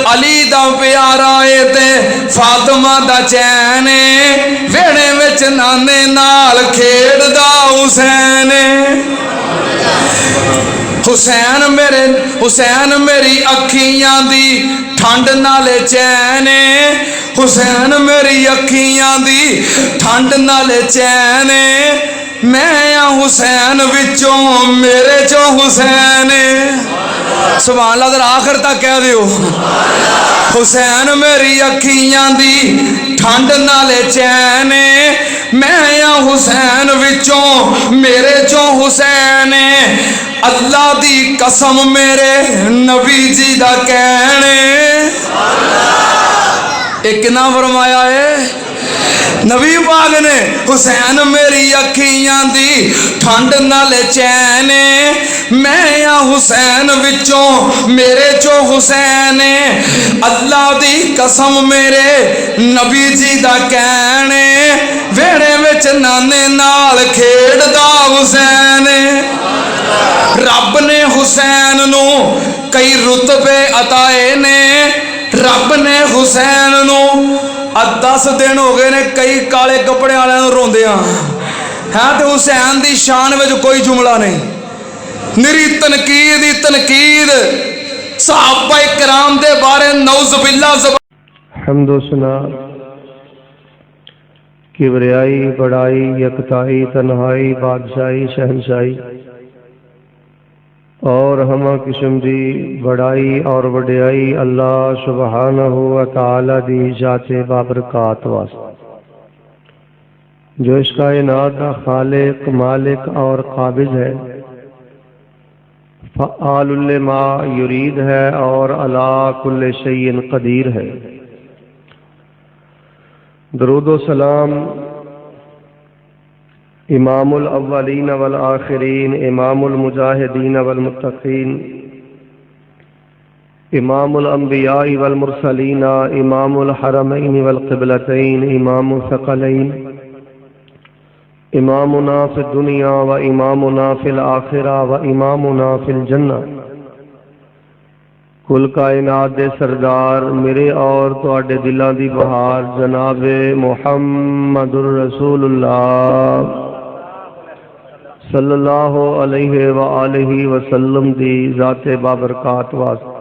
علی دا پیارا اے تے فاطمہ دا چین ویڑے وچ نانے نال کھیڑ دا حسین حسین میری اکھیاں دی ٹھنڈ نالے چین حسین میری اکھیاں دی ٹھنڈ نالے چین میں حسین وچوں میرے چو حسین سبحان اللہ ذرا آخر تک کہہ دیو حسین میری اکھیاں دی ٹھنڈ نالے چین میں حسین وچوں میرے چو حسین اللہ دی قسم میرے نبی جی دا کہنے ایک نہ فرمایا ہے نبی پاک نے حسین میری اکھیاں دی ٹھنڈ نال چین میں حسین وچوں میرے چو حسین اللہ دی قسم میرے نبی جی دا کہنے ویڑے وچ نانے نال کھیڑ دا حسین رب نے حسین نو کئی رتبے عطائے نے رب نے حسین نو 10 دن ہو گئے نے کئی کالے کپڑے والے روندیاں ہاں تے حسین دی شان وچ کوئی جملہ نہیں نری تنقید ہی تنقید صحابہ کرام دے بارے نعوذ باللہ حمد و ثنا کبریائی بڑائی یکتائی تنہائی بادشاہی شہنشاہی اور ہمہ قسم دی بڑائی اور وڈیائی اللہ سبحانہ و تعالی دی ذات بابرکات واسطے جو اس کائنات کا خالق مالک اور قابض ہے فعال لما یرید ہے اور علی کل شیء قدیر ہے درود و سلام امام الاولین والآخرین امام المجاہدین والمتقین امام الانبیاء والمرسلین امام الحرمین والقبلتین امام الثقلین امامنا فی الدنیا و امامنا فی الآخرہ و امامنا فی الجنہ کل کائنات دے سردار میرے اور تواڈے دلاں دی بہار جناب محمد الرسول اللہ صلی اللہ علیہ وآلہ وسلم دی ذات بابرکات واسطے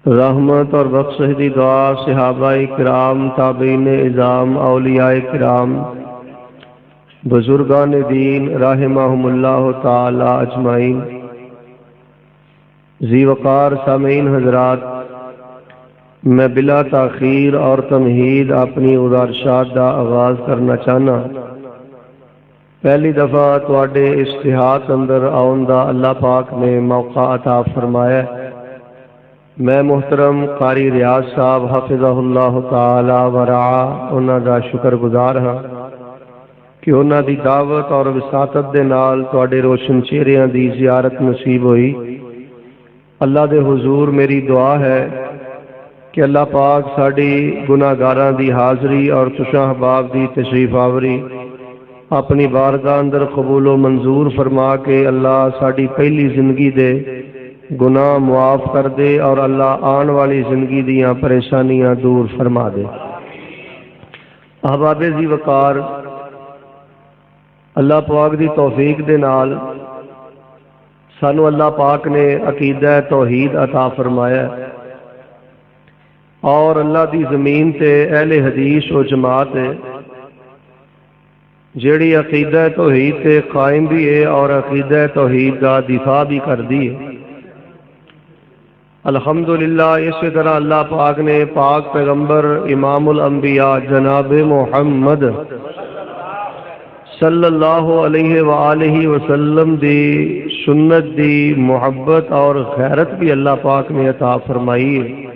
رحمت اور بخشش دی دعا صحابہ کرام تابعین اعظام اولیاء کرام بزرگان دین رحمہم اللہ تعالی اجمعین ذی وقار سامعین حضرات میں بلا تاخیر اور تمہید اپنی گزارشات دا آغاز کرنا چاہنا پہلی دفعہ تواڈے اشتہاد اندر آن دا اللہ پاک نے موقع عطا فرمایا میں محترم قاری ریاض صاحب حفظہ اللہ تعالی ورعا انہاں دا شکر گزار ہاں کہ انہاں دی دعوت اور وساطت دے نال تواڈے روشن چہریاں دی زیارت نصیب ہوئی اللہ دے حضور میری دعا ہے کہ اللہ پاک ساڈی گناہگاراں دی حاضری اور تساں احباب دی تشریف آوری اپنی بارگاہ اندر قبول و منظور فرما کے اللہ ساڈی پہلی زندگی دے گناہ معاف کر دے اور اللہ آن والی زندگی دیاں پریشانیاں دور فرما دے احباب ذی وقار اللہ پاک دی توفیق دے نال سانو اللہ پاک نے عقیدہ توحید عطا فرمایا اور اللہ دی زمین تے اہل حدیث و جماعت ہے جیڑی عقیدہ توحید تے قائم بھی ہے اور عقیدہ توحید کا دفاع بھی کر دی ہے الحمدللہ اسی طرح اللہ پاک نے پاک پیغمبر امام الانبیاء جناب محمد صلی اللہ علیہ وآلہ وسلم دی سنت دی محبت اور غیرت بھی اللہ پاک نے عطا فرمائی ہے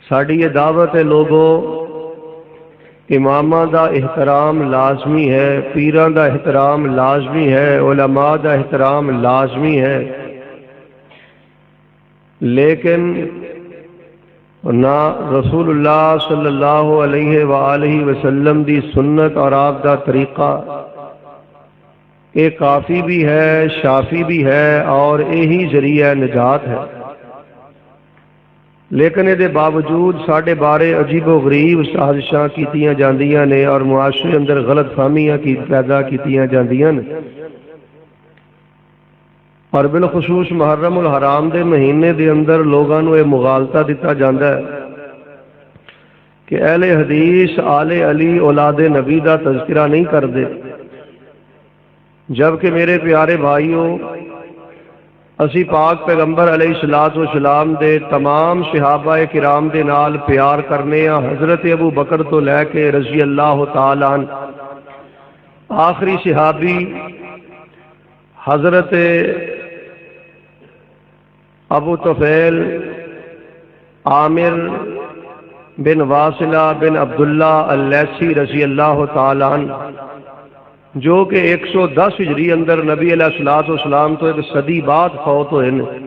ساڈی یہ دعوت ہے لوگوں امامہ دا احترام لازمی ہے پیران دا احترام لازمی ہے علماء دا احترام لازمی ہے لیکن نہ رسول اللہ صلی اللہ علیہ وآلہ وسلم دی سنت اور آپ دا طریقہ یہ کافی بھی ہے شافی بھی ہے اور یہی ذریعہ نجات ہے لیکن یہ باوجود ساڈے بارے عجیب و غریب سازشاں کیتیاں جاندیاں نے اور معاشرے اندر غلط فہمیاں پیدا کیتیاں جاندیاں نے، اور بالخصوص محرم الحرام دے مہینے دے اندر لوگاں نوں یہ مغالطہ دتا جاندا ہے کہ اہل حدیث آل علی اولاد نبی دا تذکرہ نہیں کردے، جبکہ میرے پیارے بھائیوں اسی پاک پیغمبر علیہ الصلوۃ والسلام دے تمام صحابہ کرام دے نال پیار کرنے ہاں، حضرت ابو بکر تو لے کے رضی اللہ تعالی عنہ آخری صحابی حضرت ابو طفیل عامر بن واصلہ بن عبداللہ اللیثی رضی اللہ تعالی عنہ، جو کہ 110 ہجری اندر نبی علیہ الصلوۃ والسلام تو ایک صدی بعد فوت ہوئے ہیں۔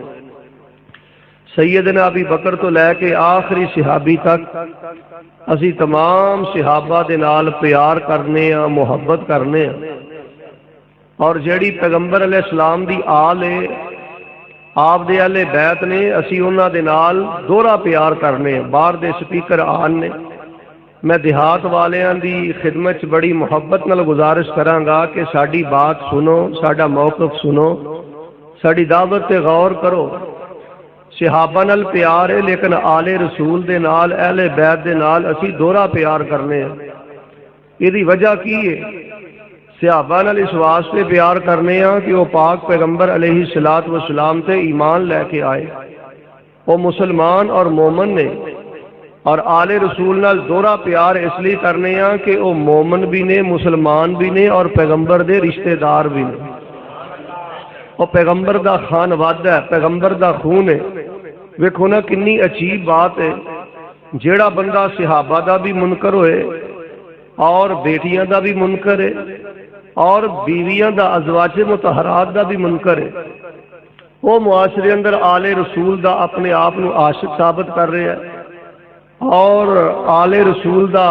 سیدنا ابی بکر تو لے کے آخری صحابی تک اسی تمام صحابہ دے نال پیار کرنے ہاں، محبت کرنے ہاں، اور جیڑی پیغمبر علیہ السلام دی آل ہے، آپ دے اہل بیت نے، اسی انہاں دے نال دوہرا پیار کرنے ہاں۔ باہر دے سپیکر آن نے، میں دیہات والیاں دی خدمت چ بڑی محبت نال گزارش کراں گا کہ ساڈی بات سنو، ساڈا موقف سنو، ساڈی دعوت تے غور کرو۔ صحابہ نال پیار ہے، لیکن آل رسول دے نال، اہل بیت دے نال اسی دوہرا پیار کرنے ہیں۔ یہ وجہ کی ہے؟ صحابہ نال اس واسطے پیار کرنے ہاں کہ وہ پاک پیغمبر علیہ الصلوۃ والسلام تے ایمان لے کے آئے، وہ مسلمان اور مومن نے، اور آل رسول نال دوہرا پیار اس لیے کرنے ہاں کہ وہ مومن بھی نے، مسلمان بھی نے، اور پیغمبر دے رشتہ دار بھی نے۔ وہ پیغمبر دا خان واد ہے، پیغمبر دا خون ہے۔ ویکھو نا کنی عجیب بات ہے، جیڑا بندہ صحابہ دا بھی منکر ہوئے اور بیٹیاں دا بھی منکر ہے اور بیویاں دا ازواج مطہرات دا بھی منکر ہے، وہ معاشرے اندر آل رسول دا اپنے آپ نو عاشق ثابت کر رہے ہیں اور آل رسول دا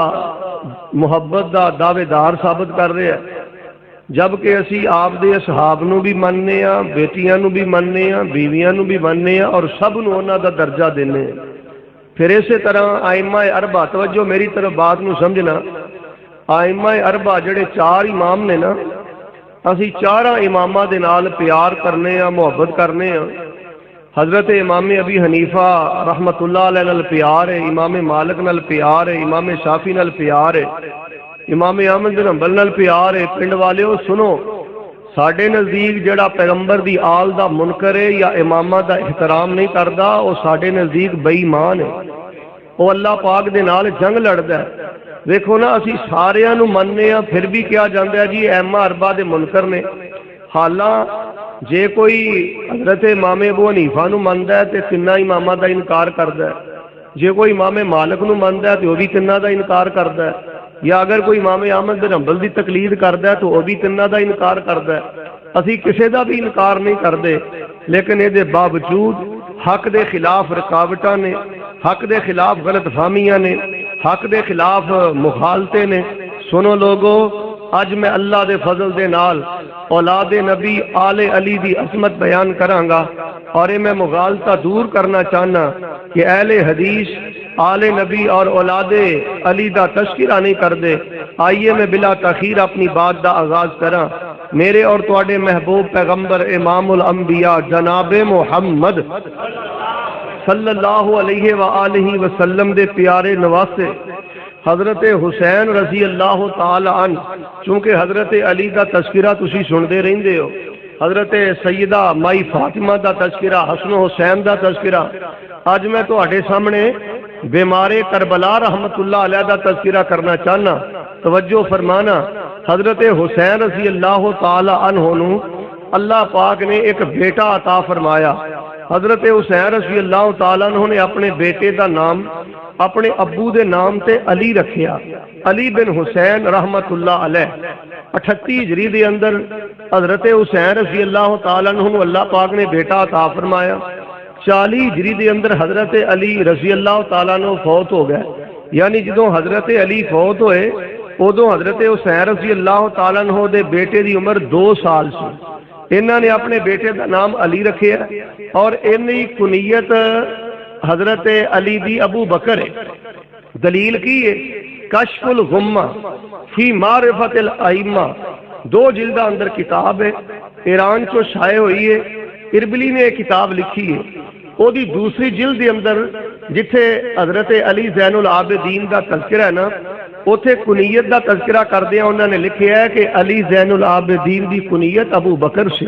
محبت دا دعوے دار ثابت کر رہے ہیں، جبکہ اسی آپ دے اصحاب نو بھی مننے ہاں، بیٹیاں نو بھی مننے ہاں، بیویاں نو بھی مننے ہاں، اور سب نو انہاں دا درجہ دینے ہیں۔ پھر اسی طرح ائمہ اربعہ، توجہ میری طرف بات نو سمجھنا، ائمہ اربعہ جڑے چار امام نے نا، اسی چاراں اماماں دے نال پیار کرنے ہاں، محبت کرنے ہاں۔ حضرت امام ابی حنیفہ رحمت اللہ علیہ نال پیار ہے، امام مالک نال پیار ہے، امام شافعی نال پیار ہے، امام احمد بن حنبل نال پیار ہے۔ پنڈ والیو سنو، ساڈے نزدیک جڑا پیغمبر دی آل دا منکر ہے یا امامہ دا احترام نہیں کردا، وہ ساڈے نزدیک بے ایمان ہے، وہ اللہ پاک دے نال جنگ لڑدا ہے۔ دیکھو نا اسی ساریاں نو مننے ہاں، پھر بھی کیا جاندا ہے جی ائمہ اربعہ دے منکر نے۔ حالاں جے کوئی حضرت امام ابو حنیفہ نو مندا ہے تے تیناں اماماں دا انکار کردا ہے، جے کوئی امام مالک نو مندا ہے تے وہ بھی تیناں دا انکار کردا ہے، یا اگر کوئی امام احمد بن حنبل دی تقلید کردا ہے تو وہ بھی تیناں دا انکار کردا ہے۔ اسی کسے دا بھی انکار نہیں کردے، لیکن اے دے باوجود حق دے خلاف رکاوٹاں نے، حق دے خلاف غلط فہمیاں نے، حق دے خلاف مخالطے نے۔ سنو لوگو، اج میں اللہ دے فضل دے نال اولاد نبی آل علی دی عظمت بیان کراں گا، اور میں مغالطہ دور کرنا چاہنا کہ اہل حدیث آل نبی اور اولاد علی دا تذکرہ نہیں کردے۔ آئیے میں بلا تاخیر اپنی بات دا آغاز کراں۔ میرے اور تواڈے محبوب پیغمبر امام الانبیاء جناب محمد صلی اللہ علیہ وآلہ وسلم دے پیارے نواسے حضرت حسین رضی اللہ تعالی عنہ، چونکہ حضرت علی دا تذکرہ تسی سندے رہندے ہو، حضرت سیدہ مائی فاطمہ دا تذکرہ، حسن و حسین دا تذکرہ، اج میں تواڈے سامنے بیمار کربلا رحمت اللہ علیہ دا تذکرہ کرنا چاہنا۔ توجہ فرمانا، حضرت حسین رضی اللہ تعالی عنہ نو اللہ پاک نے ایک بیٹا عطا فرمایا۔ حضرت حسین رضی اللہ تعالیٰ عنہ نے اپنے بیٹے دا نام اپنے ابو دے نام تے علی رکھیا، علی بن حسین رحمت اللہ علیہ۔ 38 ہجری دے اندر حضرت حسین رضی اللہ تعالیٰ عنہ اللہ پاک نے بیٹا عطا فرمایا۔ 40 ہجری دے اندر حضرت علی رضی اللہ تعالیٰ عنہ فوت ہو گئے، یعنی جدوں حضرت علی فوت ہوئے ادوں حضرت حسین رضی اللہ تعالیٰ عنہ دے بیٹے دی عمر 2 سال سی۔ انہوں نے اپنے بیٹے کا نام علی رکھے اور انہی کنیت حضرت علی دی ابو بکر ہے۔ دلیل کی ہے کشف الغمہ فی معرفت الائمہ، 2 جلدہ اندر کتاب ہے، ایران چو شائع ہوئی ہے۔ اربلی نے ایک کتاب لکھی ہے، وہ دی دوسری جلد دے اندر جتھے حضرت علی زین العابدین دا تذکرہ ہے نا، اوتھے کنیت دا تذکرہ کردے ہیں انہوں نے لکھیا ہے کہ علی زین العابدین دی کنیت ابو بکر سے۔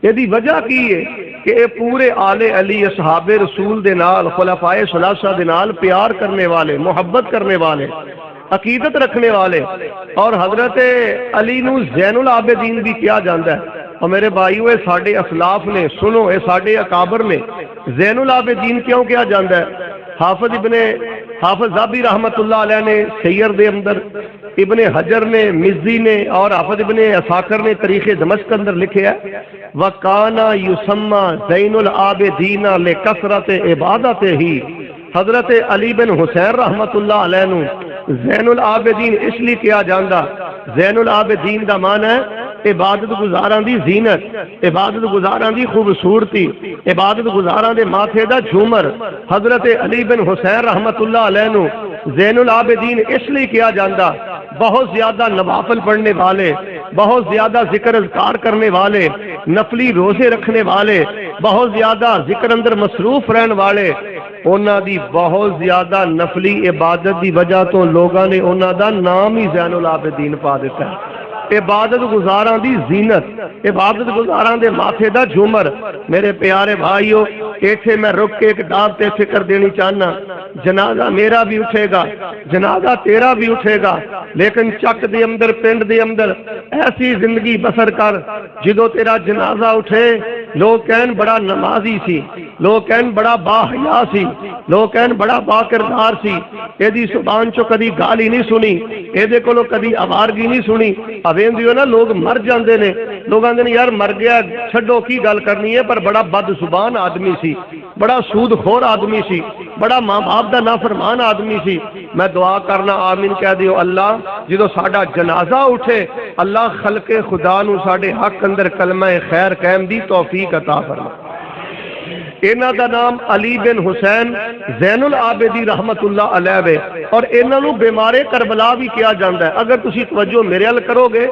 یہ دی وجہ کی ہے کہ اے پورے آل علی اصحاب رسول دے نال، خلفائے ثلاثہ دے نال پیار کرنے والے، محبت کرنے والے، عقیدت رکھنے والے، اور حضرت علی نو زین العابدین بھی کیا جاندہ ہے۔ اور میرے بھائیو، اے ساڈے اسلاف نے، سنو، اے ساڈے اکابر نے زین العابدین کیوں کیا جاندہ ہے؟ حافظ ذابی رحمت اللہ علیہ نے سیر دے اندر، ابن حجر نے، مزی نے اور حافظ ابن عساکر نے تاریخ دمشق اندر لکھے ہے وَكَانَ يُسَمَّى زَيْنُ الْعَابِدِينَ لِكَثْرَةِ عِبَادَتِهِ۔ حضرت علی بن حسین رحمت اللہ علیہ نو زین العابدین اس لیے کیا جاندہ، زین العابدین دا معنی ہے عبادت گزاراں دی زینت، عبادت گزاراں دی خوبصورتی، عبادت گزاراں دے ماتھے دا جھومر۔ حضرت علی بن حسین رحمت اللہ علیہ نو زین العابدین اس لیے کیا جاندہ، بہت زیادہ نوافل پڑھنے والے، بہت زیادہ ذکر اذکار کرنے والے، نفلی روزے رکھنے والے، بہت زیادہ ذکر اندر مصروف رہن والے، انہاں دی بہت زیادہ نفلی عبادت دی وجہ تو لوگاں نے انہاں دا نام ہی زین العابدین پا دیتا ہے۔ عبادت گزاراں دی زینت، عبادت گزاراں دے ماتھے دا جھومر۔ میرے پیارے بھائیو، ایتھے میں رک کے ایک دعوت تے فکر دینی چاہنا، جنازہ میرا بھی اٹھے گا، جنازہ تیرا بھی اٹھے گا، لیکن چک دے اندر، پنڈ دے اندر ایسی زندگی بسر کر جدو تیرا جنازہ اٹھے لوگ کہن بڑا نمازی سی، لوگ کہن بڑا باحیا سی، لوگ کہن بڑا با کردار سی، اے دی زبان چو کدی گالی نہیں سنی، اے دے کولو کدی آوارگی نہیں سنی۔ اوین دیو نا لوگ مر جاندے نے، لوگ آندے نے یار مر گیا چھڈو کی گل کرنی ہے، پر بڑا بد زبان آدمی سی، بڑا سود خور آدمی سی، بڑا ماں باپ دا نافرمان آدمی سی۔ میں دعا کرنا آمین کہہ دیو اللہ جدو ساڈا جنازہ اٹھے، اللہ خلق خدا نو ساڈے حق اندر کلمہ خیر قائم دی توفیق عطا فرما۔ انہاں دا نام علی بن حسین زین العابدی رحمت اللہ علیہ وے، اور انہاں نو بیمار کربلا بھی کیا جاندہ ہے۔ اگر تسی توجہ میرے ال کرو گے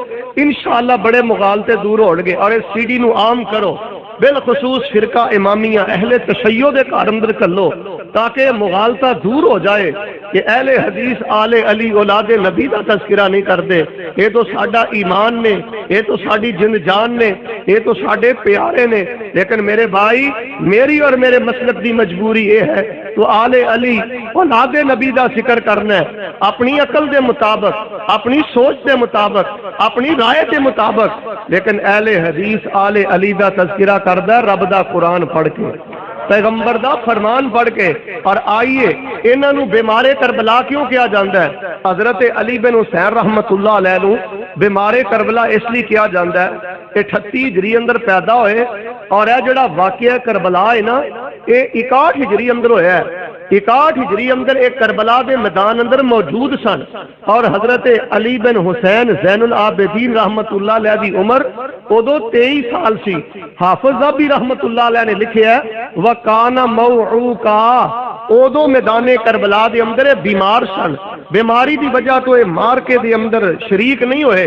انشاءاللہ بڑے مغالطے دور ہو گے، اور اس سی ڈی نو عام کرو، بالخصوص فرقہ امامیہ اہل تشیع دے گھر اندر کلو تاکہ مغالطہ دور ہو جائے کہ اہل حدیث آل علی اولاد نبی دا تذکرہ نہیں کرتے۔ یہ تو ساڈا ایمان نے، یہ تو ساڈی جن جان نے، یہ تو ساڈے پیارے نے، لیکن میرے بھائی میری اور میرے مسلک دی مجبوری یہ ہے تو آل علی اولاد نبی دا ذکر کرنا ہے، اپنی عقل دے مطابق، اپنی سوچ دے مطابق، اپنی رائے دے مطابق، لیکن اہل حدیث آل علی دا تذکرہ کردہ رب دا قرآن پڑھ کے، پیغمبر دا فرمان پڑھ کے۔ اور آئیے انہاں نو بیمار کربلا کیوں کیا جاندہ ہے؟ حضرت علی بن حسین رحمت اللہ علیہ نو بیمار کربلا اس لیے کیا جاندہ ہے، 38 ہجری اندر پیدا ہوئے، اور یہ جڑا واقعہ کربلا ہے نا یہ 61 ہجری اندر ہویا ہے۔ 61 ہجری اندر ایک کربلا دے میدان اندر موجود سن، اور حضرت علی بن حسین زین العابدین رحمت اللہ علیہ دی عمر ادو 23 سال سی۔ حافظ ذابی رحمت اللہ علیہ نے لکھے ہے وَكَانَ مَوْعُوكَا، ادو میدان کربلا دے اندر بیمار سن، بیماری دی وجہ تو یہ مارکے دے اندر شریک نہیں ہوئے،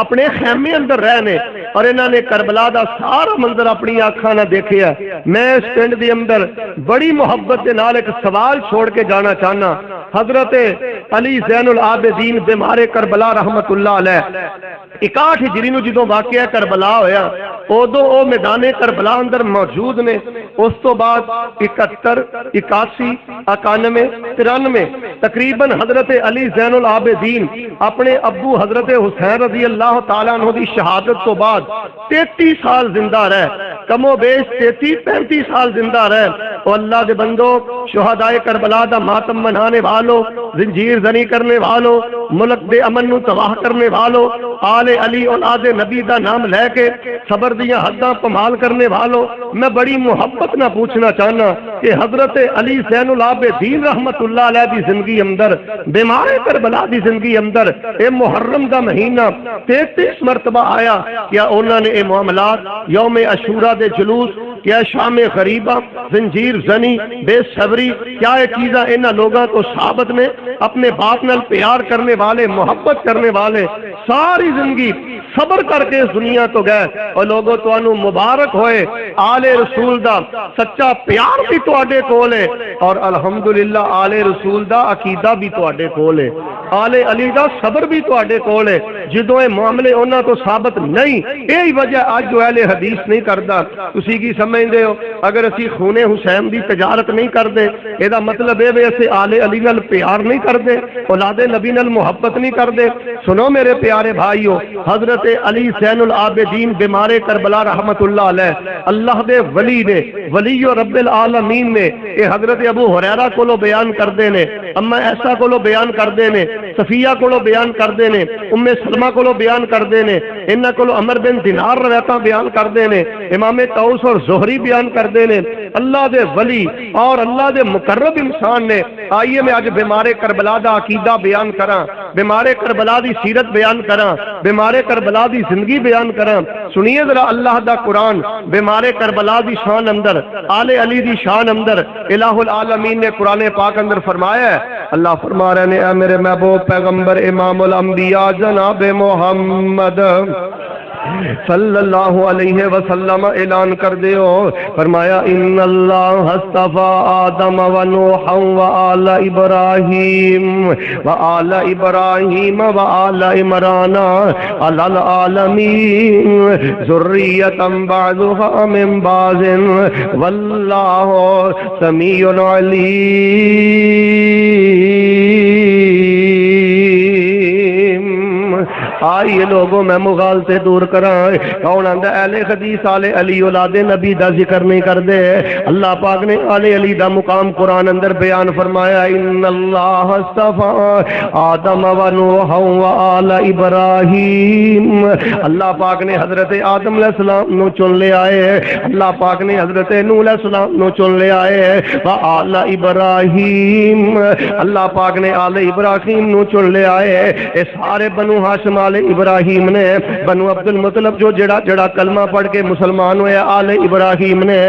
اپنے خیمے اندر رہنے، اور انہوں نے کربلا دا سارا منظر اپنی آنکھاں نہ دیکھے ہے۔ میں اس پنڈ دے اندر بڑی محبت دے نال ایک سوال چھوڑ کے جانا چاہنا، حضرت علی زین العابدین بیمار کربلا رحمت اللہ علیہ 61 ہجری نو جدوں واقعہ کربلا ہویا ادو او میدان کربلا اندر موجود نے۔ اس تو بعد 71 81 91 93 تقریباً حضرت علی زین العابدین اپنے ابو حضرت حسین رضی اللہ تعالیٰ عنہ دی شہادت تو بعد 33 سال زندہ رہے، کم و بیش 33-35 سال زندہ رہے۔ اور اللہ دے بندو، شہدائے کربلا دا ماتم منانے والو، زنجیر زنی کرنے والو، ملک دے امن نو تباہ کرنے والو، آل علی اولاد نبی دا نام لے کے صبر دیاں حداں پمال کرنے والو، میں بڑی محبت نہ پوچھنا چاہنا کہ حضرت علی زین العابدین رحمت اللہ علیہ دی زندگی اندر، بیمار کربلا دی زندگی اندر اے محرم دا مہینہ 33 مرتبہ آیا، کیا انہوں نے اے معاملات یوم عاشورہ دے جلوس، کیا شام غریبہ، زنجیر زنی، بے صبری، کیا یہ چیزاں انہاں لوگاں تو ثابت نے؟ اپنے باپ نال پیار کرنے والے، محبت کرنے والے، ساری زندگی صبر کر کے اس دنیا تو گئے، اور لوگوں تو مبارک ہوئے، آل رسول دا سچا پیار بھی تواڈے کول ہے، اور الحمدللہ آل رسول دا عقیدہ بھی تواڈے کول ہے، آل علی دا صبر بھی تواڈے کول ہے، جدوں یہ معاملے انہاں تو ثابت نہیں، یہی وجہ اج جو اہل حدیث نہیں کردا۔ تسی کی سمجھدے ہو؟ اگر اسی خون حسین دی تجارت نہیں کردے، یہ مطلب ہے اسے آل علی نال پیار نہیں کردے، اولاد نبی نال محبت نہیں کردے؟ سنو میرے پیارے بھائیو، حضرت علی زین العابدین بیمار کربلا رحمت اللہ علیہ، اللہ دے ولی نے، ولی رب العالمین نے، یہ حضرت ابو ہریرہ کولو بیان کردے نے، اما ایسا کولو بیان کردے نے، صفیہ کولو بیان کردے نے، ام سلمہ کولو بیان کردے نے، انہاں کولو عمر بن دینار روایتاں بیان کردے نے، امام طاؤس اور زہری بیان کردے نے، اللہ دے ولی اور اللہ دے مقرب انسان نے۔ آئیے میں آج بیمار کربلا دا عقیدہ بیان کراں، بیمار کربلا دی سیرت بیان کراں، بیمار کربلا دی زندگی بیان کراں۔ سنیے ذرا اللہ دا قرآن بیمار کربلا دی شان اندر، آل علی دی شان اندر، الہ العالمین نے قرآن پاک اندر فرمایا ہے، اللہ فرما رہے ہیں اے میرے محبوب پیغمبر امام الانبیاء جناب محمد صلی اللہ علیہ وسلم اعلان کر دیو، فرمایا ان اللہ اصطفى آدم و نوح و آل ابراہیم و آل ابراہیم و آل عمران علی العالمین ذریۃ بعضها من بعض واللہ سمیع علیم۔ آئیے لوگوں میں مغالطے دور کرائیں، کون آندہ اہل حدیث آل علی اولاد نبی دا ذکر نہیں کر دے؟ اللہ پاک نے آل علی دا مقام قرآن اندر بیان فرمایا، ان اللہ اصطفى آدم و نوح و آل ابراہیم، اللہ پاک نے حضرت آدم علیہ السلام نو چن لے آئے، اللہ پاک نے حضرت نوح علیہ السلام نو چن لے آئے، و آل ابراہیم، اللہ پاک نے آل ابراہیم نو چن لے آئے۔ اے سارے بنو ہاشم آل ابراہیم نے، بنو عبد المطلب جو جڑا جڑا کلمہ پڑھ کے مسلمان ہوئے آل ابراہیم نے،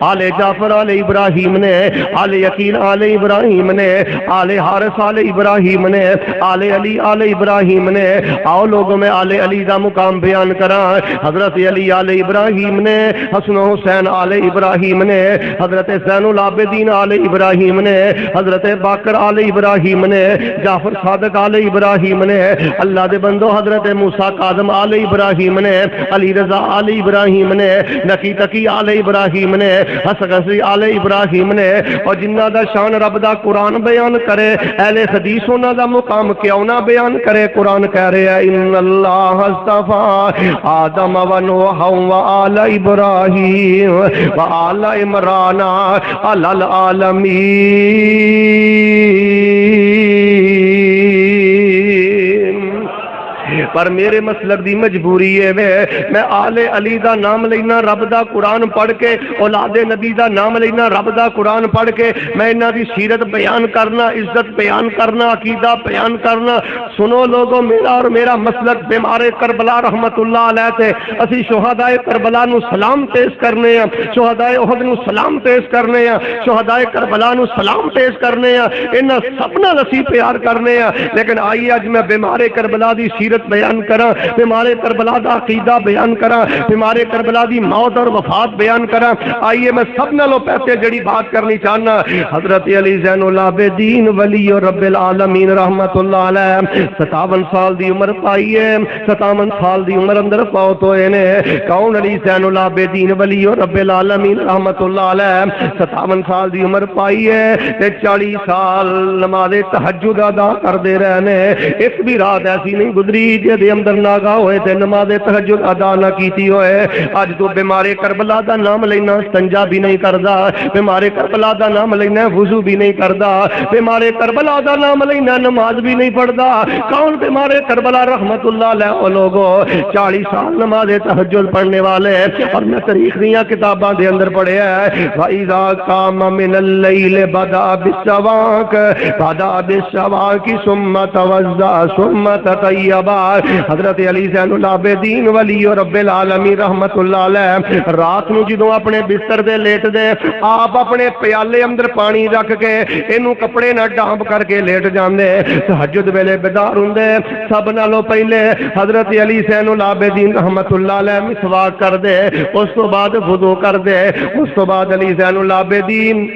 آل جعفر آل ابراہیم نے، آل یقین آل ابراہیم نے، آل حارث آل ابراہیم نے، آل علی آل ابراہیم نے۔ آؤ لوگوں میں آل علی دا مقام بیان کراں۔ حضرت علی آل ابراہیم نے، حسن و حسین آل ابراہیم نے، حضرت زین العابدین آل ابراہیم نے، حضرت باقر آل ابراہیم نے، جعفر صادق آل ابراہیم نے، اللہ دے بندو حضرت موسیٰ کاظم آل ابراہیم نے، علی رضا آل ابراہیم نے، نقی تقی آل ابراہیم نے، حسن عصری آل ابراہیم نے۔ اور جنہ دا شان رب دا قرآن بیان کرے، اہل حدیث انہاں دا مقام کیوں نہ بیان کرے؟ قرآن کہہ رہے ہیں ان اللہ اصطفى آدم و نوح و آل ابراہیم و آل عمران علی العالمین۔ پر میرے مسلک دی مجبوری ہے میں آل علی دا نام لینا، رب دا قرآن پڑھ کے، اولاد نبی دا نام لینا، رب دا قرآن پڑھ کے میں انہاں دی سیرت بیان کرنا، عزت بیان کرنا، عقیدہ بیان کرنا۔ سنو لوگوں، میرا اور میرا مسلک بیمار کربلا رحمت اللہ علیہ تے اسی شہدائے کربلا نو سلام پیش کرنے ہیں، شہدائے احد نو سلام پیش کرنے ہیں، شہدائے کربلا نو سلام پیش کرنے ہیں، انہاں سب نال اسی پیار کرنے ہیں۔ لیکن آئیے اج میں بیمار کربلا دی سیرت بیان کراں، بیمار کربلا دا عقیدہ بیان کراں، بیمار کربلا دی موت اور وفات بیان کراں۔ آئیے میں سب نالوں پہلے جڑی بات کرنی چاہنا، حضرت علی زین العابدین ولی رب العالمین رحمت اللہ علیہ 57 سال دی عمر پائی ہے، 57 سال دی عمر اندر فوت ہوئے نے۔ کون علی زین العابدین ولی رب العالمین رحمت اللہ علیہ 57 سال دی عمر پائی ہے تے 40 سال نماز تہجد ادا کردے رہنے، ایک بھی رات ایسی نہیں گزری دے اندر ناگا ہوئے تے نماز تہجد ادا نہ کیتی ہوئے۔ اج تو بیمار کربلا دا نام لینا استنجا بھی نہیں کردا، بیمار کربلا دا نام لینا وضو بھی نہیں کردا، بیمار کربلا دا نام لینا نماز بھی نہیں پڑھدا۔ کون بیمار کربلا رحمت اللہ علیہ لوگو 40 سال نماز تہجد پڑھنے والے، اور میں تاریخ دیاں کتاباں دے اندر پڑھیا ہے وَإِذَا قَامَ مِنَ اللَّيْلِ بَدَأَ بِالسَّوَاكِ ثُمَّ تَوَضَّأَ ثُمَّ تَطَيَّبَ حضرت علی زین العابدین ولی رب العالمین رحمت اللہ علیہ رات نو جدوں اپنے بستر دے لیٹ دے آپ اپنے پیالے اندر پانی رکھ کے اینو کپڑے نہ ڈانپ کر کے لیٹ جاندے تہجد ویلے بیدار ہوندے سب نالوں پہلے حضرت علی زین العابدین رحمت اللہ علیہ مسواک کر دے اس تو بعد وضو کر دے اس تو بعد علی زین العابدین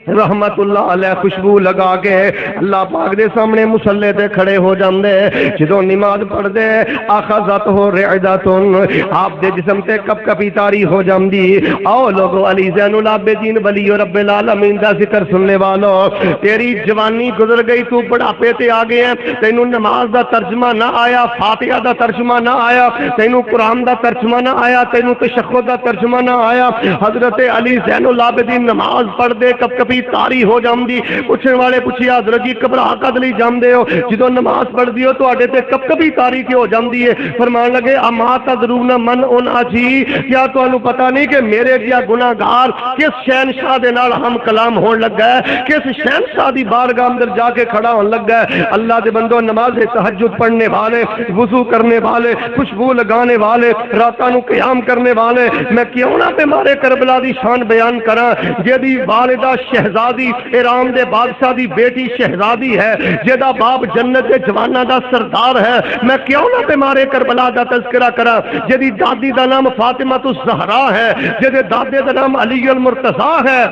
رحمت اللہ علیہ خوشبو لگا کے اللہ پاک دے سامنے مصلی تے کھڑے ہو جاندے جدوں نماز پڑھ دے اخذت ہو رعدتن آپ دے جسم تے کپ کپی تاری ہو جاندی آؤ لوگو علی زین العابدین ولی رب العالمین دا ذکر سننے والو تیری جوانی گزر گئی تو بڑھاپے تے آ گئے ہیں تینوں نماز دا ترجمہ نہ آیا فاتحہ دا ترجمہ نہ آیا تینوں قرآن دا ترجمہ نہ آیا تینوں تشہد دا ترجمہ نہ آیا حضرت علی زین العابدین نماز پڑھ دے کپ کپی تاری ہو جاندی پوچھنے والے پوچھیا حضرت جی گھبرا کد لئی جاندے ہو جدوں نماز پڑھ دی ہو تواڈے تے کب کبھی تاری کی ہو جاندی ہے فرمان لگے اما تدرون من انا جی کیا تانوں پتہ نہیں کہ میرے جیا گناہگار کس شہنشاہ دے نال ہم کلام ہون لگا ہے کس شہنشاہ دی بارگاہ اندر جا کے کھڑا ہون لگا ہے اللہ دے بندو نماز تہجد پڑھنے والے وضو کرنے والے خوشبو لگانے والے راتاں نو قیام کرنے والے میں کیوں نہ تے مارے کربلا دی شان بیان کراں جدی والدہ شہزادی ایران دے بادشاہ دی بیٹی شہزادی ہے جدا باپ جنت دے جواناں دا سردار ہے میں کیوں نہ تے مارے کربلا دا تذکرہ کراں جدی دادی دا نام فاطمہ الزہرا ہے جدے دادے دا نام علی المرتضیٰ ہے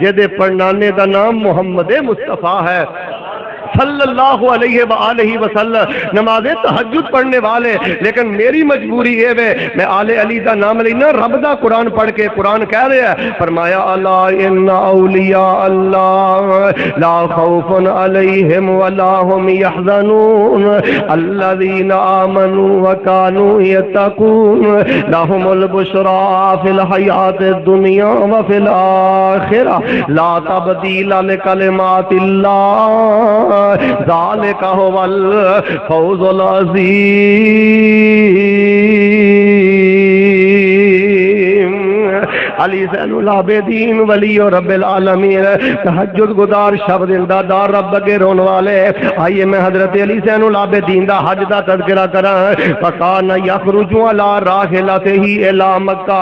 جدے پڑنانے دا نام محمد مصطفیٰ ہے صلی اللہ علیہ وآلہ وسلم نماز تہجد پڑھنے والے لیکن میری مجبوری ہے میں آل علی دا نام لینا رب دا قرآن پڑھ کے قرآن کہہ رہے ہیں فرمایا الا ان اولیاء اللہ لا خوف علیہم ولا هم يحزنون الذین آمنوا وكانوا يتقون لهم البشرى في الحیات الدنیا وفي الآخرہ لا تبدیل لکلمات اللہ ذالک هو الفوز العظیم علی زین العابدین ولی رب العالمین تہجد گزار شب زندہ دار رب کے رون والے آئیے میں حضرت علی زین العابدین دا حج دا تذکرہ کراں فکان یخرج علی راحلتہ الی مکہ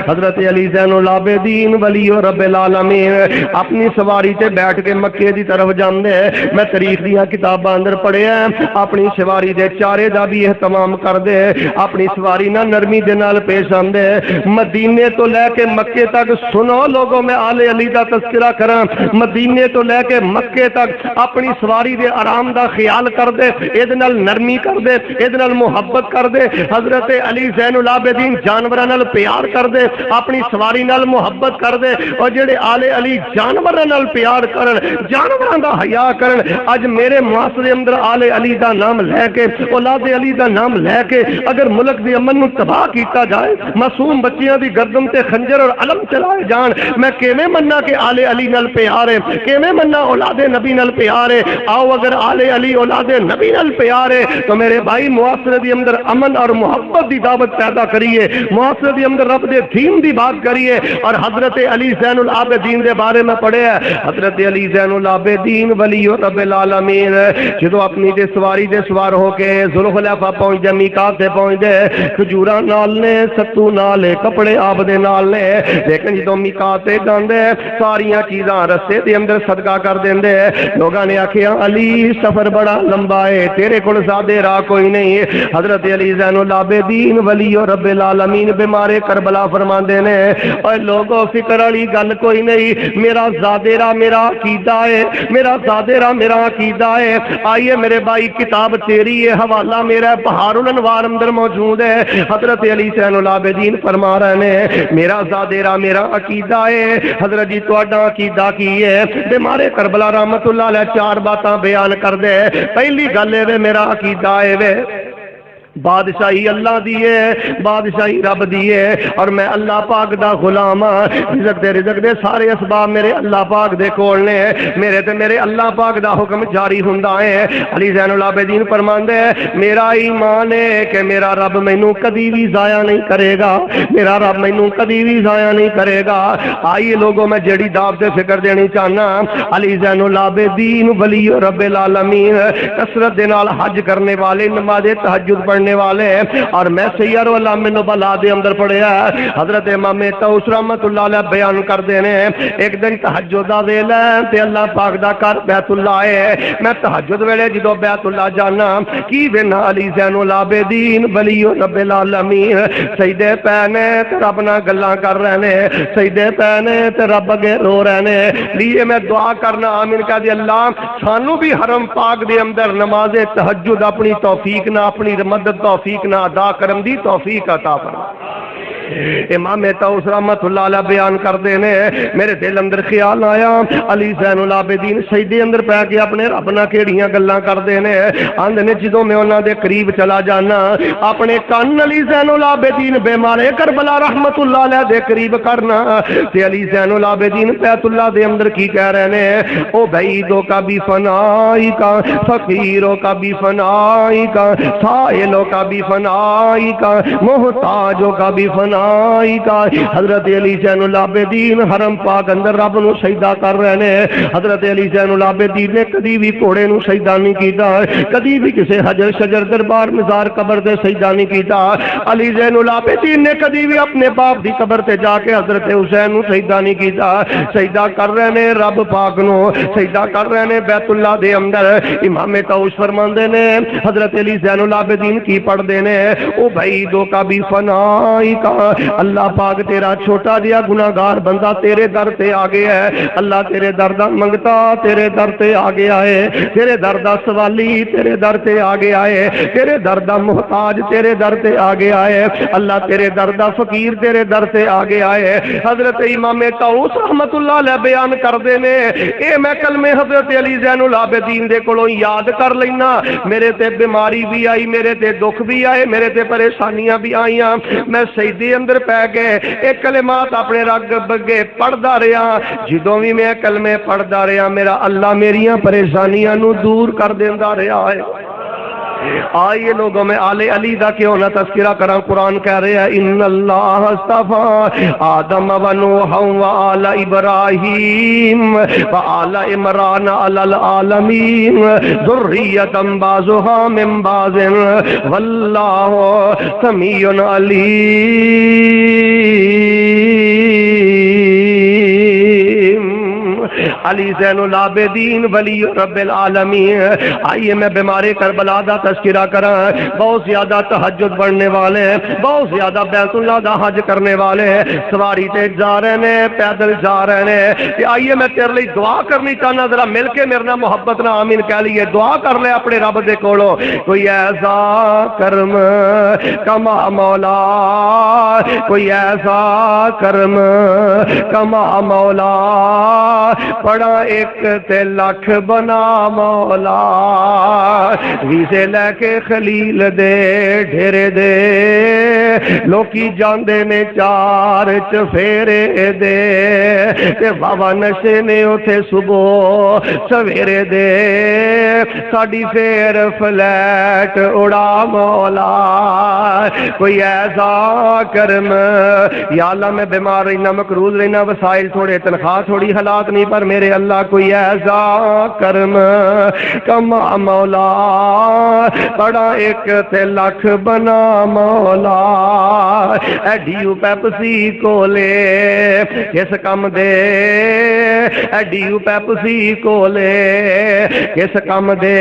حضرت علی زین العابدین ولی رب العالمین اپنی سواری تے بیٹھ کے مکے دی طرف جاندے میں تاریخ دیاں کتاباں اندر پڑھیا اپنی سواری دے چارے دا بھی اہتمام کردے اپنی سواری نہ نرمی دے نال پیش آندے مدینے تو لے کے مکے تک سنو لوگوں میں آل علی دا تذکرہ کراں مدینے تو لے کے مکے تک اپنی سواری دے آرام دا خیال کر دے اید نال نرمی کر دے اید نال محبت کر دے حضرت علی زین العابدین جانوراں نال پیار کر دے اپنی سواری نال محبت کر دے اور جڑے آل علی جانوراں نال پیار کرن جانوراں دا حیا کرن اج میرے معاشرے اندر آل علی دا نام لے کے اولاد علی دا نام لے کے اگر ملک دی امن نو تباہ کیتا جائے معصوم بچیاں دی گردن تے خنجر اور علم چلائے جان میں کیویں مننا کہ آل علی نال پیار ہے کیویں مننا اولاد نبی نال پیار ہے آؤ اگر آل علی اولاد نبی نال پیار ہے تو میرے بھائی معاشرے دی اندر امن اور محبت دی دعوت پیدا کریے معاشرے دی اندر رب دے دین دی بات کریے اور حضرت علی زین العابدین دے بارے میں پڑھے حضرت علی زین العابدین ولی رب العالمین جدو اپنی دے سواری دے سوار ہو کے ذوالخلیفہ پہنچ دے میقات تے پہنچ دے کھجوراں نال نے ستو نال کپڑے آپ دے نال نے لیکن جدو میقات تے جاندے ساریاں چیزاں رستے دے اندر صدقہ کر دیندے لوگاں نے آکھیا علی سفر بڑا لمبا ہے تیرے کول زیادہ راہ کوئی نہیں حضرت علی زین العابدین ولی رب العالمین بیمارے کربلا فرماندے نے اے لوگوں فکر والی گل کوئی نہیں میرا زیادہ راہ میرا عقیدہ ہے میرا زیادہ راہ میرا عقیدہ ہے آئیے میرے بھائی کتاب تیری ہے حوالہ میرا بہار الانوار اندر موجود ہے حضرت علی زین العابدین فرما رہے ہیں میرا زیادہ راہ میرا عقیدہ ہے حضرت جی تہاڈا عقیدہ کی ہے بیمارے کربلا رحمت اللہ علیہ چار باتاں بیان کر دے پہلی گل ہے میرا عقیدہ ہے بادشاہی اللہ دی ہے بادشاہی رب دی ہے اور میں اللہ پاک دا غلام ہاں رزق دے سارے اسباب میرے اللہ پاک دے کول نے میرے تے میرے اللہ پاک دا حکم جاری ہوندا ہے علی زین العابدین فرماندے میرا ایمان ہے کہ میرا رب مینوں کبھی بھی ضائع نہیں کرے گا میرا رب مینوں کبھی بھی ضائع نہیں کرے گا آئیے لوگوں میں جڑی دعوت فکر دینی چاہنا علی زین العابدین ولی رب العالمین کثرت دے نال حج کرنے والے نماز تہجد پڑھنے بڑھنے والے اور میں سیر والعام نبلا دے اندر پڑھیا ہے حضرت امام طاؤس رحمت اللہ علیہ بیان کر دینے ایک دن تہجد دا ویلا تے اللہ پاک دا گھر بیت اللہ ہے میں تہجد ویلے جدو بیت اللہ جانا کی وینا علی زین العابدین ولی رب العالمین سجدے پینے تے رب نال گلاں کر رہنے سجدے پینے تے رب اگے رو رہنے لیے میں دعا کرنا آمین کہہ دی اللہ سانو بھی حرم پاک دے اندر نماز تہجد اپنی توفیق نہ اپنی مدد توفیق نہ ادا کرن دی توفیق عطا فرما امام طاؤس رحمت اللہ علیہ بیان کر دینے میرے دل اندر خیال آیا علی زین العابدین سجدے اندر پہ کے اپنے رب نال کیڑیاں گلاں کر دینے آندنے جدوں میں انہاں دے قریب چلا جانا اپنے کان علی زین العابدین بیمارے کربلا رحمت اللہ علیہ دے قریب کرنا تے علی زین العابدین بیت اللہ دے اندر کی کہہ رہے ہیں او بعیدوں کا بھی فنائی کا فقیروں کا بھی فنائی کا سائلوں کا بھی فنائی کا محتاجوں کا بھی فنائی کا حضرت علی زین العابدین حرم پاک اندر رب نو سجدہ کر رہے ہیں حضرت علی زین العابدین نے کدی بھی گھوڑے نو سجدہ نہیں کیتا کدی بھی کسی حجر شجر دربار مزار قبر تے سجدہ نہیں کیتا علی زین العابدین نے کدی بھی اپنے باپ دی قبر تے جا کے حضرت حسین نو سجدہ نہیں کیتا سجدہ کر رہے ہیں رب پاک نو سجدہ کر رہے ہیں بیت اللہ دے اندر امام طاؤس فرماندے نے حضرت علی زین العابدین کی پڑھ دینے او بعیدوں کا بھی فنائی کا اللہ پاک تیرا چھوٹا دیا گناہگار بندہ تیرے در تے آ گیا ہے اللہ تیرے در دا منگتا تیرے در تے آ گیا ہے تیرے در دا سوالی تیرے در تے آ گیا ہے تیرے در دا محتاج تیرے در تے آ گیا ہے اللہ تیرے در دا فقیر تیرے در تے آ گیا ہے حضرت امام طاؤس رحمت اللہ علیہ بیان کر دینے اے میں کلمے حضرت علی زین العابدین دے کولوں یاد کر لینا میرے تے بیماری بھی آئی میرے تے دکھ بھی آئے میرے تے پریشانیاں بھی آئیاں میں سجدے اندر پہ گئے ایک کلمات اپنے رگ بگے پڑھدا رہا جدوں بھی میں کلمے پڑھدا رہا میرا اللہ میریاں پریشانیاں نو دور کر دیندا رہا ہے آئیے لوگوں میں آل علی دا کیوں نہ تذکرہ کرا قرآن کہہ رہے ہیں ان اللہ اصطفى آدم و نوح و آل ابراہیم و آل عمران علی العالمین ذریۃ بعضها من بعض واللہ سمیع علیم علی زین العابدین ولی رب العالمین آئیے میں بیمار کربلا دا تذکرہ کرا بہت زیادہ تہجد پڑھنے والے بہت زیادہ بیت اللہ دا حج کرنے والے سواری تے جا رہے ہیں پیدل جا رہے ہیں آئیے میں تیرے لئے دعا کرنی چاہنا ذرا مل کے میرے نال محبت نہ آمین کہہ لیے دعا کر لے اپنے رب دے کولو کوئی ایسا کرم کما مولا کوئی ایسا کرم کما مولا پڑا ایک تے لکھ بنا مولا ویسے لے کے خلیل دے ڈھیرے دے لوکی جاندے نے چار چفیرے دے تے بابا نشے نے اتھے صبح سویرے دے ساڑی پھر فلیٹ اڑا مولا کوئی ایسا کرم یا اللہ میں بیمار رہنا مقروض رہنا وسائل تھوڑے تنخواہ تھوڑی حالات نہیں پر میرے اللہ کوئی ایسا کرم کما مولا بڑا ایک تے لکھ بنا مولا ایڈیو پیپسی کو لے کس کم دے ایڈیو پیپسی کو لے کس کم دے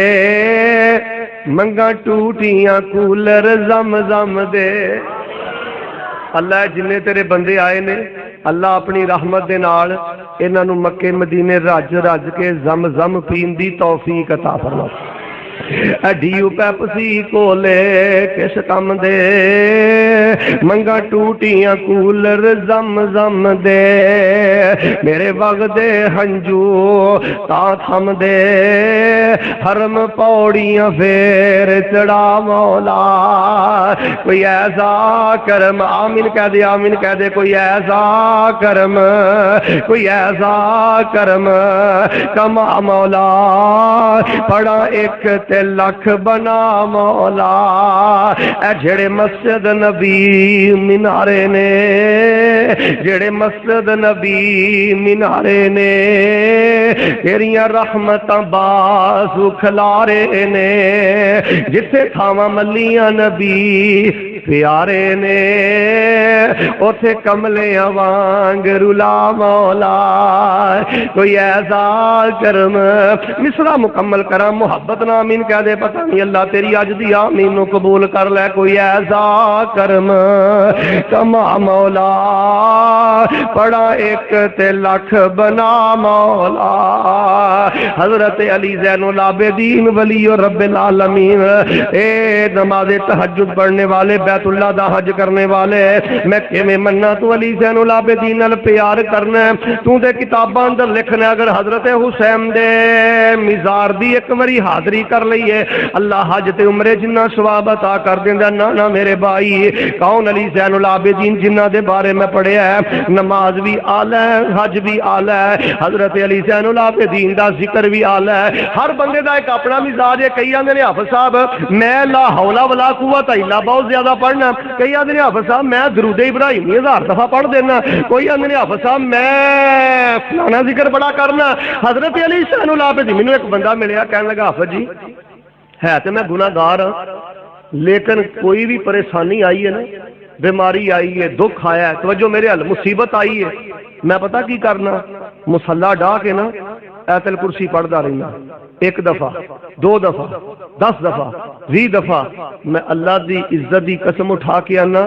منگا ٹوٹیاں کولر زم زم دے اللہ جننے تیرے بندے آئے نے اللہ اپنی رحمت دے نال انہاں نو مکے مدینے رج رج کے زم زم پین دی توفیق عطا فرما اڈیو پیپسی کو لے کس کم دے منگا ٹوٹیاں کولر زم زم دے میرے وقت دے ہنجو تا تھم دے حرم پوڑیاں پھر چڑھا مولا کوئی ایسا کرم آمین کہہ دے آمین کہہ دے کوئی ایسا کرم کوئی ایسا کرم کما مولا پڑا ایک تے لکھ بنا مولا اے جڑے مسجد نبی مینارے نے جڑے مسجد نبی مینارے نے تیریاں رحمتاں بازو کھلارے نے جتھے تھاواں ملیاں نبی پیارے نے اوتھے کملیاں وانگ رلا مولا کوئی ایسا کرم مصرع مکمل کرا محبت نہ آمین کہہ دے پتہ نہیں اللہ تیری اج دی آمین نو قبول کر لے کوئی ایسا کرم کما مولا پڑا ایک تے لکھ بنا مولا حضرت علی زین العابدین ولی رب العالمین اے نماز تہجد پڑھنے والے بیت اللہ دا حج کرنے والے میں کیویں مننا تو علی زین العابدین نال پیار کرنا تو دے کتاباں اندر لکھنا اگر حضرت حسین دے مزار دی ایک واری حاضری کر لئیے اللہ حج تے عمرے جنہ ثواب عطا کر دیندا نانا میرے بھائی کون علی زین العابدین جنہ دے بارے میں پڑھیا ہے نماز بھی اعلی ہے حج بھی اعلی ہے حضرت علی زین العابدین دا ذکر بھی اعلی ہے ہر بندے دا ایک اپنا مزاج ہے کئی آندے نے حافظ صاحب میں لا حول ولا قوت الا بہت زیادہ پڑھنا کئی آندے نے حافظ صاحب میں درود ابراہیمی 1000 دفعہ پڑھ دینا کوئی آندے نے حافظ صاحب میں فلانا ذکر بڑا کرنا حضرت علی زین العابدین مینوں ایک بندہ ملیا کہنے لگا حافظ جی ہے تو میں گناہگار ہاں لیکن کوئی بھی پریشانی آئی ہے نا بیماری آئی ہے دکھ آیا ہے توجہ میرے حل مصیبت آئی ہے میں پتہ کی کرنا مصلا ڈا کے نا آیت الکرسی پڑھدا رہنا ایک دفعہ 2 دفعہ 10 دفعہ 20 دفعہ میں اللہ دی عزت دی قسم اٹھا کے آنا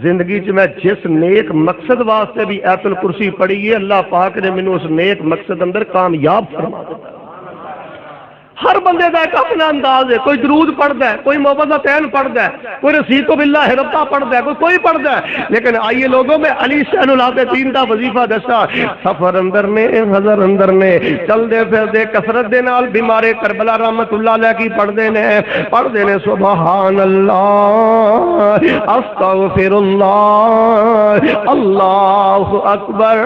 زندگی چ میں جس نیک مقصد واسطے بھی آیت الکرسی پڑھی ہے اللہ پاک نے مینوں اس نیک مقصد اندر کامیاب فرما دیا ہر بندے کا ایک اپنا انداز ہے کوئی درود پڑھتا ہے کوئی معوذتین پڑھتا ہے کوئی رسیق باللہ ربا پڑھتا ہے کوئی پڑھتا ہے لیکن آئیے لوگوں میں علی زین العابدین دا وظیفہ دسا سفر اندر نے حضر اندر نے چل دے پھر دے کثرت دے نال بیمارے کربلا رحمت اللہ علیہ کی پڑھتے نے سبحان اللہ استغفر اللہ اللہ اکبر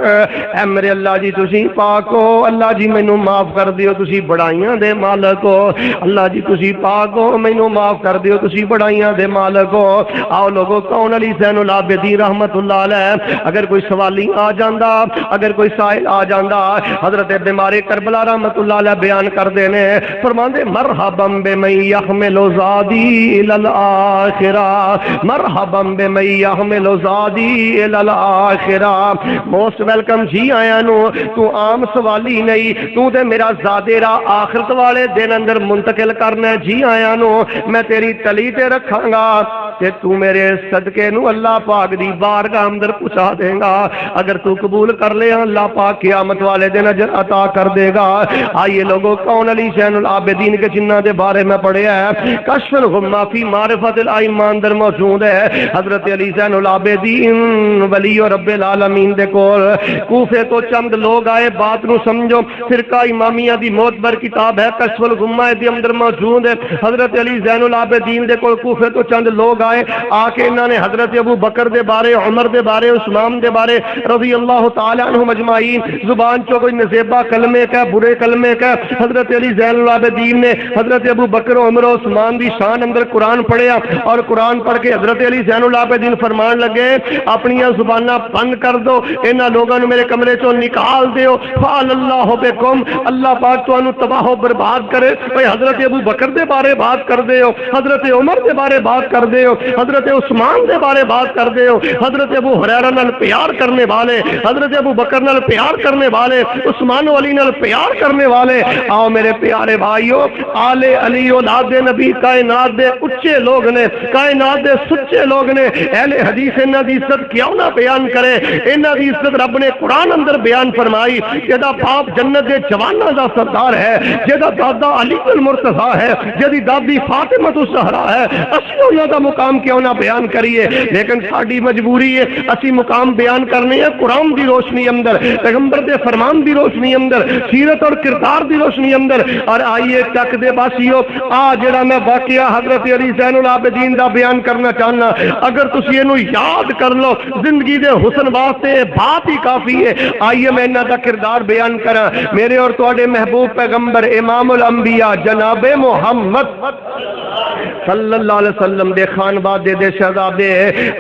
اے میرے اللہ جی تسی پاک ہو اللہ جی مینوں معاف کر دیو تسی بڑائیاں دے مالک ہو اللہ جی تسی پاک ہو مینوں معاف کر دیو تسی بڑائیاں دے مالک ہو آؤ لوگوں کون علی زین العابدین رحمت اللہ علیہ اگر کوئی سوالی آ جاندا اگر کوئی سائل آ جاندا حضرت بیمارے کربلا رحمت اللہ علیہ بیان کر دینے فرماندے مرحبا بمن یحمل زادی الی الاخرہ مرحبا بمن یحمل زادی الی الاخرہ موسٹ ویلکم جی آیا نو تو عام سوالی نہیں تو تے میرا زادے را آخرت والے دن اندر منتقل کرنا جی آیا نو میں تیری تلی تے رکھاں گا کہ تو میرے صدقے نو اللہ پاک دی بارگاہ اندر پہنچا دے گا اگر تو قبول کر لے اللہ پاک قیامت والے دن اجر عطا کر دے گا آئیے لوگوں کون علی زین العابدین کے جنہ دے بارے میں پڑھیا ہے کشف الغمہ فی معرفت الائمہ اندر موجود ہے حضرت علی زین العابدین ولی رب العالمین دے کول کوفے تو چند لوگ آئے بات نو سمجھو فرقہ امامیہ دی معتبر کتاب ہے کشف الغمہ دی اندر موجود ہے حضرت علی زین العابدین دے کول کوفے تو چند لوگ آئے آ کے انہوں نے حضرت ابو بکر دے بارے عمر دے بارے عثمان دے بارے رضی اللہ تعالی عنہم اجمعین زبان چو کوئی نزیبہ کلمے کا برے کلمے کا حضرت علی زین العابدین نے حضرت ابو بکر عمر و عثمان دی شان اندر قرآن پڑھیا اور قرآن پڑھ کے حضرت علی زین العابدین فرمان لگے اپنی زبانہ بند کر دو انہاں لوگوں نے میرے کمرے چوں نکال دیو فعل اللہ بکم اللہ پاک تو انہوں تباہ و برباد کرے بھئی حضرت ابو بکر دے بارے بات کر دے ہو حضرت عمر دے بارے بات کر دے ہو حضرت عثمان دے بارے بات کر دے ہو حضرت ابو ہریرہ نال پیار کرنے والے حضرت ابو بکر نال پیار کرنے والے عثمان و علی نال پیار کرنے والے آؤ میرے پیارے بھائیو آل علی اولاد نبی کائنات دے اچھے لوگ نے کائنات دے سچے لوگ نے اہل حدیث انہاں دی عزت کیوں نہ بیان کرے انہاں دی عزت رب نے قرآن اندر بیان فرمائی جدا باپ جنت دے جواناں دا سردار ہے جدا دادا علی المرتضیٰ ہے جدی دادی فاطمہ الزہرا ہے اسی انہاں دا مقام کیوں نہ بیان کریے لیکن ساڈی مجبوری ہے اسی مقام بیان کرنے ہیں قرآن دی روشنی اندر پیغمبر دے فرمان دی روشنی اندر سیرت اور کردار دی روشنی اندر اور آئیے تک دے باسیو آ جڑا میں واقعہ حضرت علی زین العابدین دا بیان کرنا چاہنا اگر تسی اینو یاد کر لو زندگی دے حسن واسطے بات ہی کافی ہے آئیے میں انہاں دا کردار بیان کراں میرے اور تواڈے محبوب پیغمبر امام الانبیاء جناب محمد صلی اللہ علیہ وسلم دے خانوادے دے شہزادے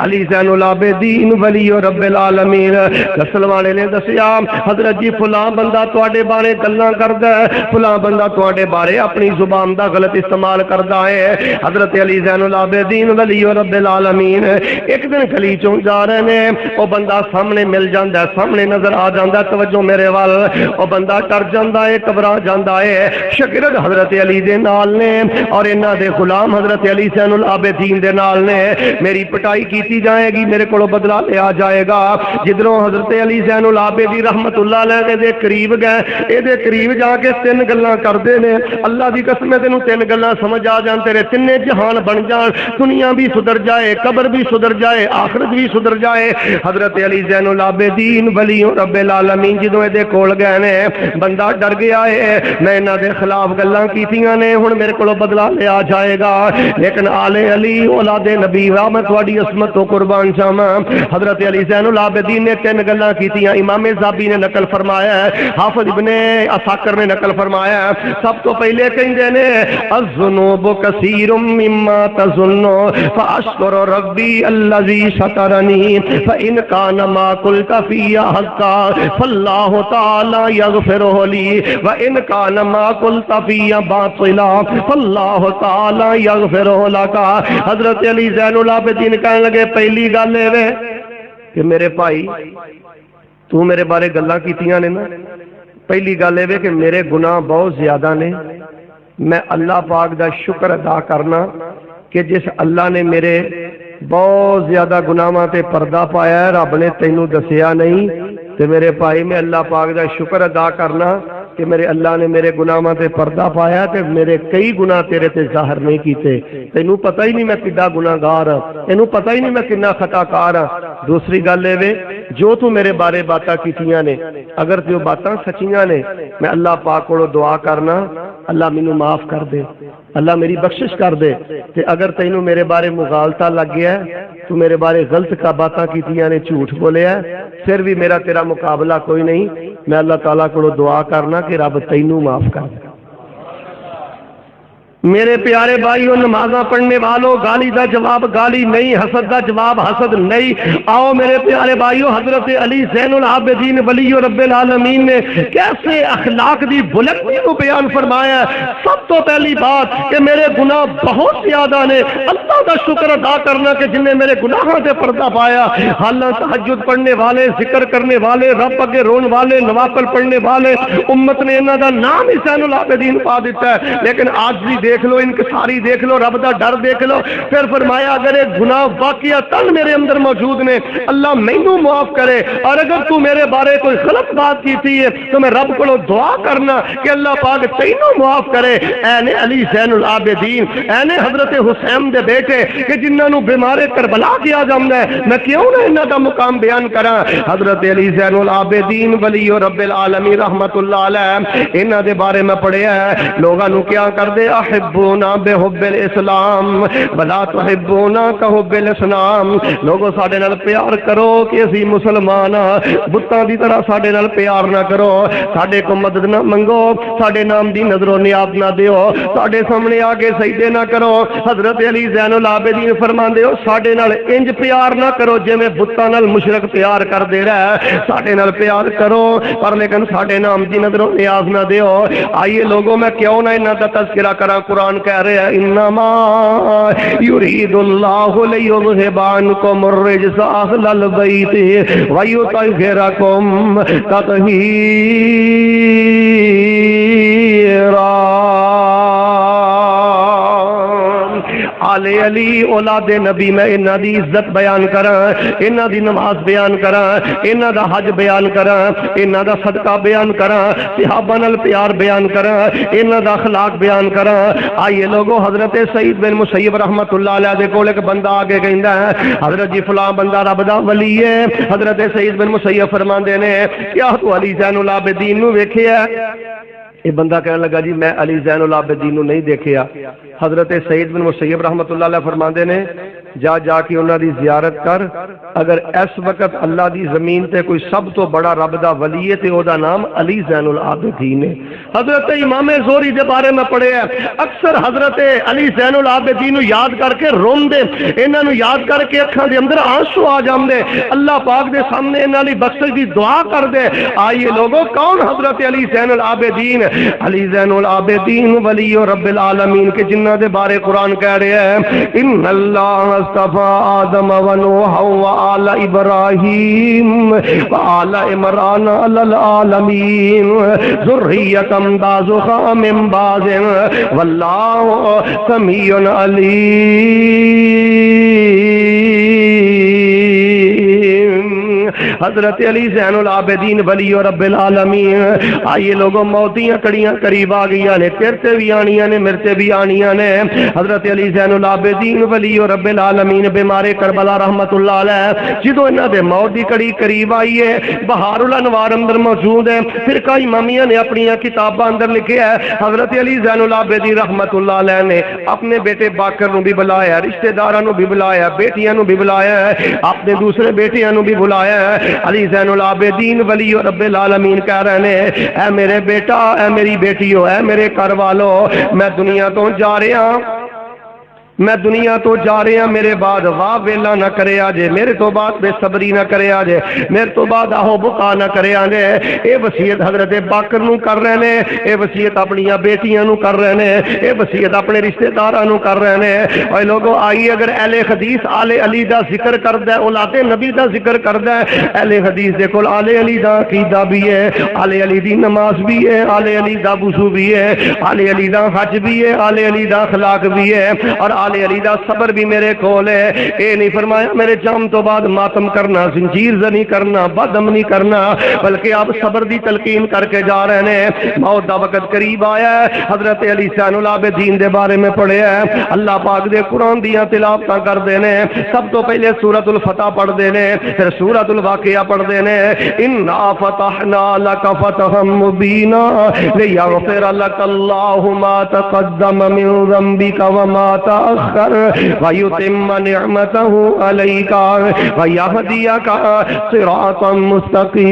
علی زین العابدین ولی رب العالمین دسن والے نے دسیا حضرت جی فلاں بندہ تواڈے بارے گلاں کردا ہے، فلاں بندہ تواڈے بارے اپنی زبان دا غلط استعمال کردا ہے۔ حضرت علی زین العابدین ولی رب العالمین ایک دن گلی چوں جا رہے نے، او بندہ سامنے مل جاندا ہے، سامنے نظر آ جاندا ہے، توجہ میرے وال، او بندہ ڈر جاندا ہے، گھبرا جاندا ہے۔ شاگرد حضرت علی دے نال نے اور انہاں دے غلام حضرت علی زین العابدین دے نال نے، میری پٹائی کیتی جائے گی، میرے کولوں بدلہ لیا جائے گا۔ جدروں حضرت علی زین العابدین رحمت اللہ علیہ دے قریب گئے، اے دے قریب جا کے تین گلاں کردے نے، اللہ دی قسم تینوں تین گلاں سمجھ آ جان، تیرے تینے جہان بن جان، دنیا بھی سدھر جائے، قبر بھی سدھر جائے، آخرت بھی سدھر جائے۔ حضرت علی زین العابدین ولی رب العالمین جدوں دے کول گئے نے، بندہ ڈر گیا ہے، میں انہاں دے خلاف گلاں کیتیاں نے، ہن میرے کولوں بدلہ لیا جائے گا، لیکن آل علی اولاد نبی وا میں تہاڈی عصمت تو قربان جاواں۔ حضرت علی زین العابدین نے تین گلاں کیتیاں، امام زابی نے نقل فرمایا ہے، حافظ ابن عساکر نے نقل فرمایا ہے۔ سب تو پہلے کہندے نے الذنوب کثیر مما تظن فاشکر ربی الذی سترنی فان کان ما قلت فی حقا فاللہ تعالی یغفرہ لی وان کان ما قلت فی باطلا فاللہ تعالی یغفرہ لک۔ حضرت علی زین العابدین کہنے لگے پہلی گل اے کہ میرے بھائی تو میرے بارے گلاں کیتیاں نے نا، پہلی گل اے کہ میرے گناہ بہت زیادہ نے، میں اللہ پاک دا شکر ادا کرنا کہ جس اللہ نے میرے بہت زیادہ گناہاں تے پردہ پایا ہے، رب نے تینوں دسیا نہیں، تے میرے بھائی میں اللہ پاک دا شکر ادا کرنا کہ میرے اللہ نے میرے گناہاں تے پردہ پایا تے میرے کئی گناہ تیرے تے ظاہر نہیں کیتے، تینوں پتہ ہی نہیں میں کڈا گناہگار ہاں، تینوں پتہ ہی نہیں میں کنا خطا کار ہاں۔ دوسری گل اے جو تو میرے بارے باتاں کیتیاں نے، اگر تے باتاں سچیاں نے، میں اللہ پاک کولوں دعا کرنا اللہ مینوں معاف کر دے، اللہ میری بخشش کر دے، تے اگر تینوں میرے بارے مغالطہ لگ گیا ہے، تو میرے بارے غلط کا باتاں کیتیاں نے، جھوٹ بولیا ہے، پھر بھی میرا تیرا مقابلہ کوئی نہیں، میں اللہ تعالیٰ کو دعا کرنا کہ رب تینوں معاف کر دے۔ میرے پیارے بھائیوں، نمازاں پڑھنے والوں، گالی دا جواب گالی نہیں، حسد دا جواب حسد نہیں۔ آؤ میرے پیارے بھائیوں، حضرت علی زین العابدین ولی رب العالمین نے کیسے اخلاق دی بلندی کو بیان فرمایا ہے۔ سب تو پہلی بات کہ میرے گناہ بہت زیادہ نے، اللہ دا شکر ادا کرنا کہ جن نے میرے گناہوں سے پردہ پایا۔ حالاں تہجد پڑھنے والے، ذکر کرنے والے، رب اگے رون والے، نوافل پڑھنے والے، امت نے انہاں دا نام ہی زین العابدین پا دیتا ہے، لیکن آج بھی دیکھ لو، انکساری دیکھ لو، رب دا ڈر دیکھ لو۔ پھر فرمایا اگر یہ گناہ واقعتاً میرے اندر موجود نے، اللہ مینوں معاف کرے، اور اگر تو میرے بارے کوئی غلط بات کیتی ہے تو میں رب کو دعا کرنا کہ اللہ پاک تینوں معاف کرے۔ اے نے علی زین العابدین، اے نے حضرت حسین دے بیٹے کہ جنہاں نو بیمار کربلا کیا جاندا ہے، میں کیوں نہ انہاں دا مقام بیان کراں۔ حضرت علی زین العابدین ولی رب العالمین رحمت اللہ علیہ، انہاں دے بارے میں پڑھیا ہے، لوگاں نو کیا کردے احبونا بحب الاسلام ولا تحبونا کحب الاسلام، لوگو ساڈے نال پیار کرو کہ اسی مسلمان بتاں دی طرح ساڈے نال پیار نہ کرو، ساڈے کو مدد نہ منگو، ساڈے نام دی نظر و نیاز نہ دیو، ساڈے سامنے آگے سجدے نہ کرو۔ حضرت علی زین العابدین فرماندے ہو ساڈے نال انج پیار نہ کرو جویں بتاں نال مشرک پیار کردے رہے، ساڈے نال پیار کرو پر لیکن ساڈے نام دی نظر و نیاز نہ دیو۔ آئیے لوگوں میں کیوں نہ انہاں دا تذکرہ کراں، قرآن کہہ رہے ہیں انما یرید اللہ لیذھب عنکم الرجس اہل البیت ویطہرکم تطہیرا۔ آل علی اولاد نبی میں انہاں دی عزت بیان کراں، انہاں دی نماز بیان کراں، انہاں دا حج بیان کراں، انہاں دا صدقہ بیان کراں، صحابہ نال پیار بیان کراں، انہاں دا اخلاق بیان کراں۔ آئیے لوگو، حضرت سعید بن مسیب رحمت اللہ علیہ دے کول ایک بندہ آگے کہندا ہے حضرت جی فلاں بندہ رب دا ولی ہے۔ حضرت سعید بن مسیب فرماندے نے کیا تو علی زین العابدین نو ویکھیا؟ یہ بندہ کہنے لگا جی میں علی زین العابدین نو نہیں دیکھیا۔ حضرت سعید بن مسیب رحمت اللہ علیہ فرماندے نے جا جا کے انہاں دی زیارت کر. اگر اس وقت اللہ دی زمین تے کوئی سب تو بڑا رب دا ولی ہے تے او دا نام علی زین العابدین ہے. حضرت امام زہری دے بارے میں پڑھیا ہے, اکثر حضرت علی زین العابدین نو یاد کر کے روندے, انہاں نو یاد کر کے اکھاں دے اندر آنسو آ جاندے, اللہ پاک دے سامنے انہاں دی بخشش دی دعا کر دے. آئیے لوگوں, کون حضرت علی زین العابدین؟ علی زین العابدین ولی رب العالمین کے جنہ دے بارے قرآن کہہ رہے ہیں ان اللہ اصطفیٰ آدم و نوح و آل ابراہیم و آل عمران علی العالمین ذریۃ بعضها من بعض واللہ سمیع علیم. حضرت علی زین العابدین ولی رب العالمین. آئیے لوگوں, موتیاں کڑیاں قریب آ گئی نے, تیرتے بھی آنیاں نے, مرتے بھی آنیاں نے. حضرت علی زین العابدین ولی رب العالمین بیمار کربلا رحمت اللہ علیہ جدو انہاں دے موت دی کڑی قریب آئی ہے, بہار الانوار اندر موجود ہے, فرقہ امامیہ نے اپنی کتاباں اندر لکھیا ہے حضرت علی زین العابدین رحمت اللہ علیہ نے اپنے بیٹے باکر نو بھی بلایا, رشتہ داراں نو بھی بلایا, بیٹیاں نو بھی بلایا, اپنے دوسرے بیٹیاں نو بھی بلایا. علی زین العابدین ولی رب العالمین کہہ رہے ہیں اے میرے بیٹا, اے میری بیٹیو, اے میرے گھر والو, میں دنیا تو جا رہا ہوں, میں دنیا تو جا رہا, میرے بعد واہ ویلا نہ کرے آجے, میرے تو بعد بے صبری نہ کرے آجے, میرے تو بعد آہو بکا نہ کرے آجے. اے وصیت حضرت باکر نو کر رہے ہیں, اے وصیت اپنی بیٹیاں نو کر رہے ہیں, اے وصیت اپنے رشتہ داراں نو کر رہے ہیں. اے لوگوں, آئیے اگر اہل حدیث آل علی دا ذکر کردا ہے, اولاد نبی دا ذکر کردا ہے, اہل حدیث دے کول آل علی دا عقیدہ بھی ہے, آل علی دی نماز بھی ہے, آل علی دا وضو بھی ہے, آل علی دا حج بھی ہے, آل علی دا اخلاق بھی ہے, اور آل علی دا صبر بھی میرے کول ہے. اے نہیں فرمایا میرے جام تو بعد ماتم کرنا, زنجیر زنی کرنا, بدم نہیں کرنا, بلکہ آپ صبر دی تلقین کر کے جا رہے ہیں. موت دا وقت قریب آیا ہے. حضرت علی زین العابدین دے بارے میں پڑھے ہیں, اللہ پاک دے قرآن دیاں تلاوتاں کر دینے. سب تو پہلے سورۃ الفتح پڑھ دینے, پھر سورۃ الواقعہ پڑھ دینے. انا فتحنا لک فتحا مبینا لیغفر لک اللہ ما تقدم من ذنبک وما تأخر ويتم نعمته عليك ويهديك صراطا مستقيما.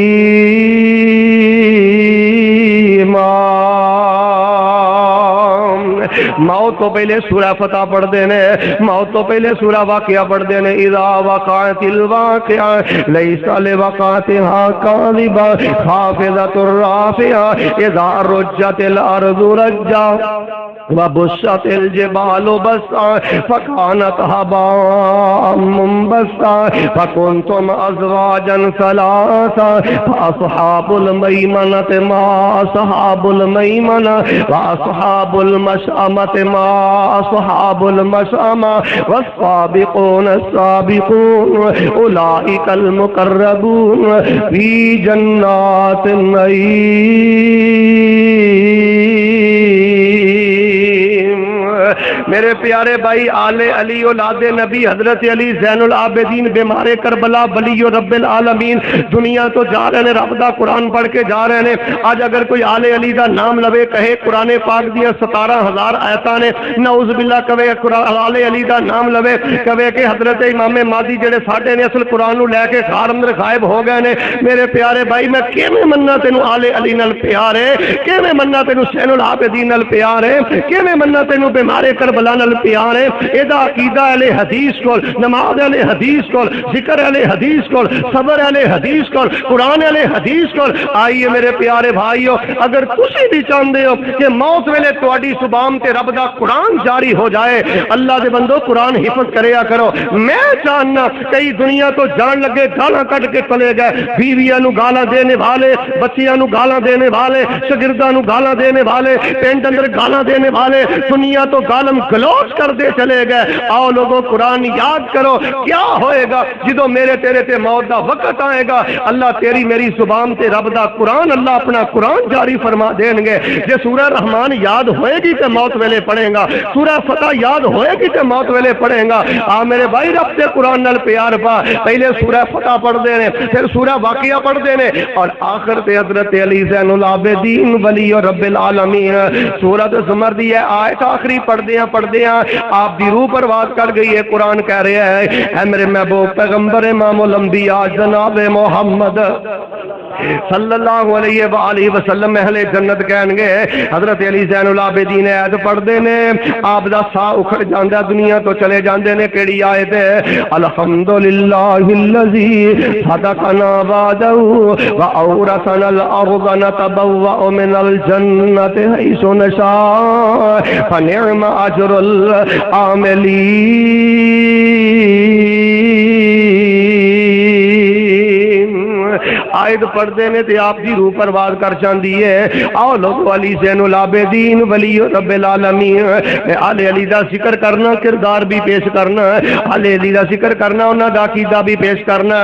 موت تو پہلے سورہ فتح پڑھ دینے, موت تو پہلے سورہ واقعہ پڑھ دینے. اذا وقعت الواقعہ لیس لوقعتها کاذبہ خافضۃ رافعہ اذا رجت الارض رجا وبست الجبال بسا فكانت هباء منبثا فكنتم ازواجا ثلاثا فاصحاب الميمنة ما اصحاب الميمنة واصحاب المشأمة ما اصحاب المشأمة والسابقون السابقون اولئك المقربون في جنات النعيم. میرے پیارے بھائی, آل علی اولاد نبی حضرت علی زین العابدین بیمار کربلا ولی رب العالمین دنیا تو جا رہے ہیں, رب دا قرآن پڑھ کے جا رہے ہیں. آج اگر کوئی آل علی دا نام لوے, کہے قرآن پاک دیا 17,000 آیتاں نے, نعوذ باللہ کہے آل علی دا نام لوے, کہے کہ حضرت امام مہدی جڑے ساڈے نے اصل قرآن نو لے کے گھر اندر غائب ہو گئے نے. میرے پیارے بھائی, میں کیویں مننا تینوں آل علی نال پیار ہے, کیویں مننا تینوں زین العابدین نال پیار ہے, کیویں مننا تینوں بیمار کربلا نال پیار ہے. ادا عقیدہ اہل حدیث کول, نماز اہل حدیث کول, ذکر اہل حدیث کول, صبر اہل حدیث کول, قرآن اہل حدیث کول. آئیے میرے پیارے بھائیو, اگر تسی بھی چاہندے ہو کہ موت ویلے تہاڈی زبان تے رب دا قرآن جاری ہو جائے, اللہ دے بندو قرآن حفظ کریا کرو. میں چاہنا کئی دنیا تو جان لگے گالاں کٹ کے چلے گئے, بیویاں نو گالاں دینے والے, بچیاں نو گالاں دینے والے, شاگرداں نو گالاں دینے والے, پنڈ اندر گالاں دینے والے, دنیا تو گالم گلوچ کر دے چلے گئے. آؤ لوگوں, قرآن یاد کرو کیا ہوئے گا جدو میرے تیرے تے موت دا وقت آئے گا. اللہ تیری میری زبان تے رب دا قرآن, اللہ اپنا قرآن جاری فرما دیں گے. جے سورہ رحمان یاد ہوئے گی تے موت ویلے پڑھیں گا, سورہ فتح یاد ہوئے گی تے موت ویلے پڑھیں گا. آ میرے بھائی, رب تے قرآن نال پیار پا, پہلے سورہ فتح پڑھ دینے, پھر سورہ واقعہ پڑھ دینے, اور آخر تے حضرت علی زین العابدین ولی رب العالمین سورۃ زمر دی آیت آخری پڑھ دیاں پڑھتے ہیں آپ دی روح پرواز کر گئی ہے. قرآن کہہ رہا ہے اے میرے محبوب پیغمبر امام الانبیاء جناب محمد صلی اللہ علیہ وآلہ وسلم اہل جنت کہن گے حضرت علی زین العابدین ایت پڑھتے نے آپ دا سا اکھڑ جاندا دنیا تو چلے جاندے نے. کیڑی آیت ہے الحمدللہ الذی صدقنا وعدہ واورثنا الارض نتبوأ من الجنۃ حیث نشاء فنعم اجر العاملین. آیت پڑھتے نے تے آپ دی روح پرواز کر جاندی ہے. آؤ لوگ علی زین العابدین ولی رب العالمین آل علی دا ذکر کرنا کردار بھی پیش کرنا آل علی دا ذکر کرنا انہاں دا عقیدہ بھی پیش کرنا.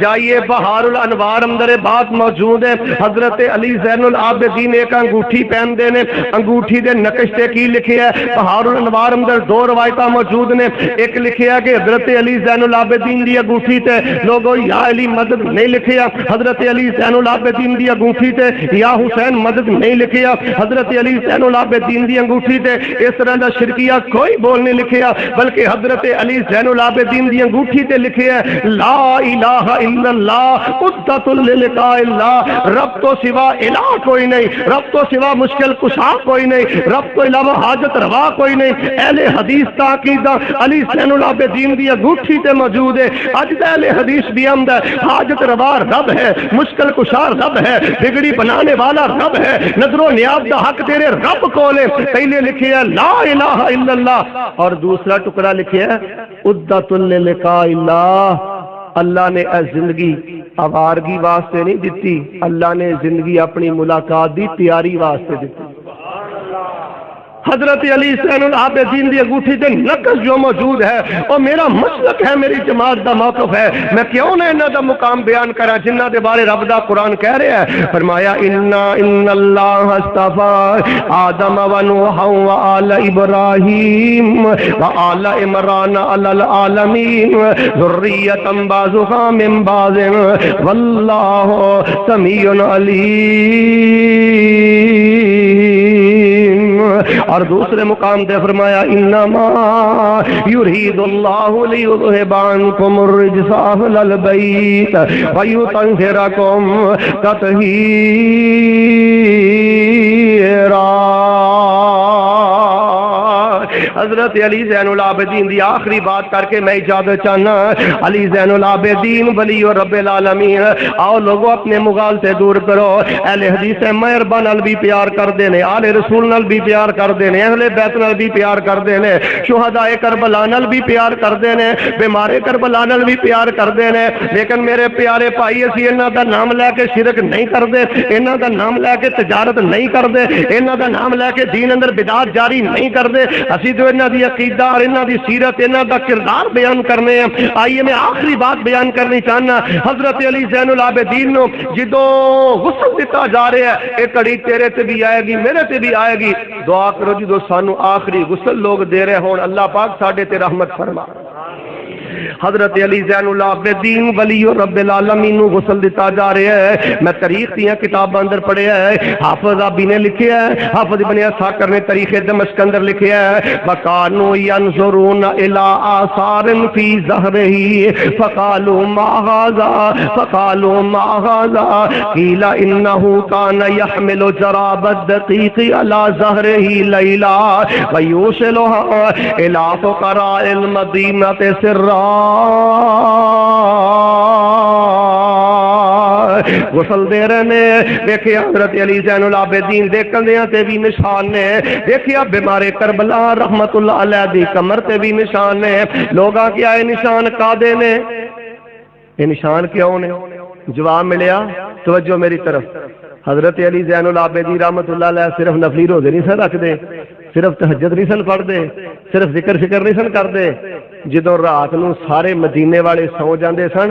جائیے بہار الانوار اندر بات موجود ہے. حضرت علی زین العابدین ایک انگوٹھی پہندے نے انگوٹھی دے نقش تے کی لکھیا ہے بہار الانوار اندر دو روایتاں موجود نے. ایک لکھیا کہ حضرت علی زین العابدین دی انگوٹھی تے لوگو یا علی مدد نہیں لکھیا. حضرت علی زین العابدین دی انگوٹھی تے یا حسین مدد نہیں لکھیا. حضرت علی زین العابدین دی انگوٹھی تے اس طرح دا شرکیہ کوئی بول نہیں لکھیا بلکہ حضرت علی زین العابدین دی انگوٹھی تے لکھیا ہے لا الہ الا اللہ عدت للقاء اللہ. رب تو سوا الہ کوئی نہیں, رب تو سوا مشکل کشا کوئی نہیں, رب تو علاوہ حاجت روا کوئی نہیں. اہل حدیث تا عقیدہ علی زین العابدین دی انگوٹھی تے موجود ہے. اج دا اہل حدیث بھی آمد ہے حاجت روا رب ہے, مشکل کشار رب ہے, بگڑی بنانے والا رب ہے, نظر و نیاز دا حق تیرے رب کو لے. پہلے لکھے ہے لا الہ الا اللہ اور دوسرا ٹکڑا لکھے ہے عدت للقاء اللہ. اللہ نے اے زندگی آوارگی واسطے نہیں دیتی, اللہ نے زندگی اپنی ملاقات دی تیاری واسطے دیتی. حضرت علی زین العابدین دی انگوٹھی تے نقش جو موجود ہے وہ میرا مسلک ہے, میری جماعت دا موقف ہے. میں کیوں نہ انہاں دا مقام بیان کراں جنہاں دے بارے رب دا قرآن کہہ رہا ہے. فرمایا ان اللہ اصطفى آدم و نوح و آل ابراہیم و آل عمران علی العالمین ذریۃ بعضها من بعض واللہ سمیع علیم. اور دوسرے مقام دے فرمایا انما یرید اللہ لیذہب عنکم الرجس اہل البیت ویطہرکم تطہیرا. حضرت علی زین العابدین دی آخری بات کر کے میں اجازت چاہنا. علی زین العابدین ولی رب العالمین. آؤ لوگوں اپنے مغال سے دور کرو. اہل حدیث مہربان نال بھی پیار کر دینے, آل رسول نال بھی پیار کر دینے, اہل بیت نال بھی پیار کر دینے, شہداء کربلا نال بھی پیار کر دینے, بیمار کربلا نال بھی پیار کر دینے. لیکن میرے پیارے بھائی اسی انہاں دا نام لے کے شرک نہیں کر دے, انہاں دا نام لے کے تجارت نہیں کر دے, انہاں دا نام لے کے دین اندر بدعت جاری نہیں کر دے. اسی جو انہاں دی عقیدہ اور انہاں دی سیرت انہاں دا کردار بیان کرنے ہیں. آئیے میں آخری بات بیان کرنی چاہنا. حضرت علی زین العابدین نو جدوں غسل دیتا جا رہا ہے ایک کڑی تیرے تے بھی آئے گی میرے تے بھی آئے گی. دعا کرو جدوں سانو آخری غسل لوگ دے رہے ہون اللہ پاک ساڈے تے رحمت فرما. حضرت علی زین العابدین ولی رب العالمین نو غسل دیتا جا رہا ہے. میں تاریخ دیا کتاب اندر پڑھیا ہے, حافظ ابی نے لکھیا ہے, حافظ ابن اسحاق نے تاریخ دمشق اندر لکھیا ہے وکانوا ينظرون الى آثار فی ظہرہ فقالوا ما هذا قیل انه كان يحمل جراب الدقیق على ظہرہ لیلا ویوصلها الى فقراء المدینہ سرا. غسل دے رہے دیکھیا حضرت علی زین العابدین دیکھندیاں تے بھی نشان نے, دیکھیا بیمار کربلا رحمت اللہ علیہ دی کمر تے بھی نشان نے. لوگاں کیا ہے نشان کادے نے, یہ نشان کیوں نے؟ جواب ملیا توجہ میری طرف. حضرت علی زین العابدین رحمت اللہ علیہ صرف نفلی روزے نہیں سن رکھدے, صرف تہجد نہیں سن پڑھدے, صرف ذکر فکر نہیں سن کردے. جدوں رات نو سارے مدینے والے سو جاندے سن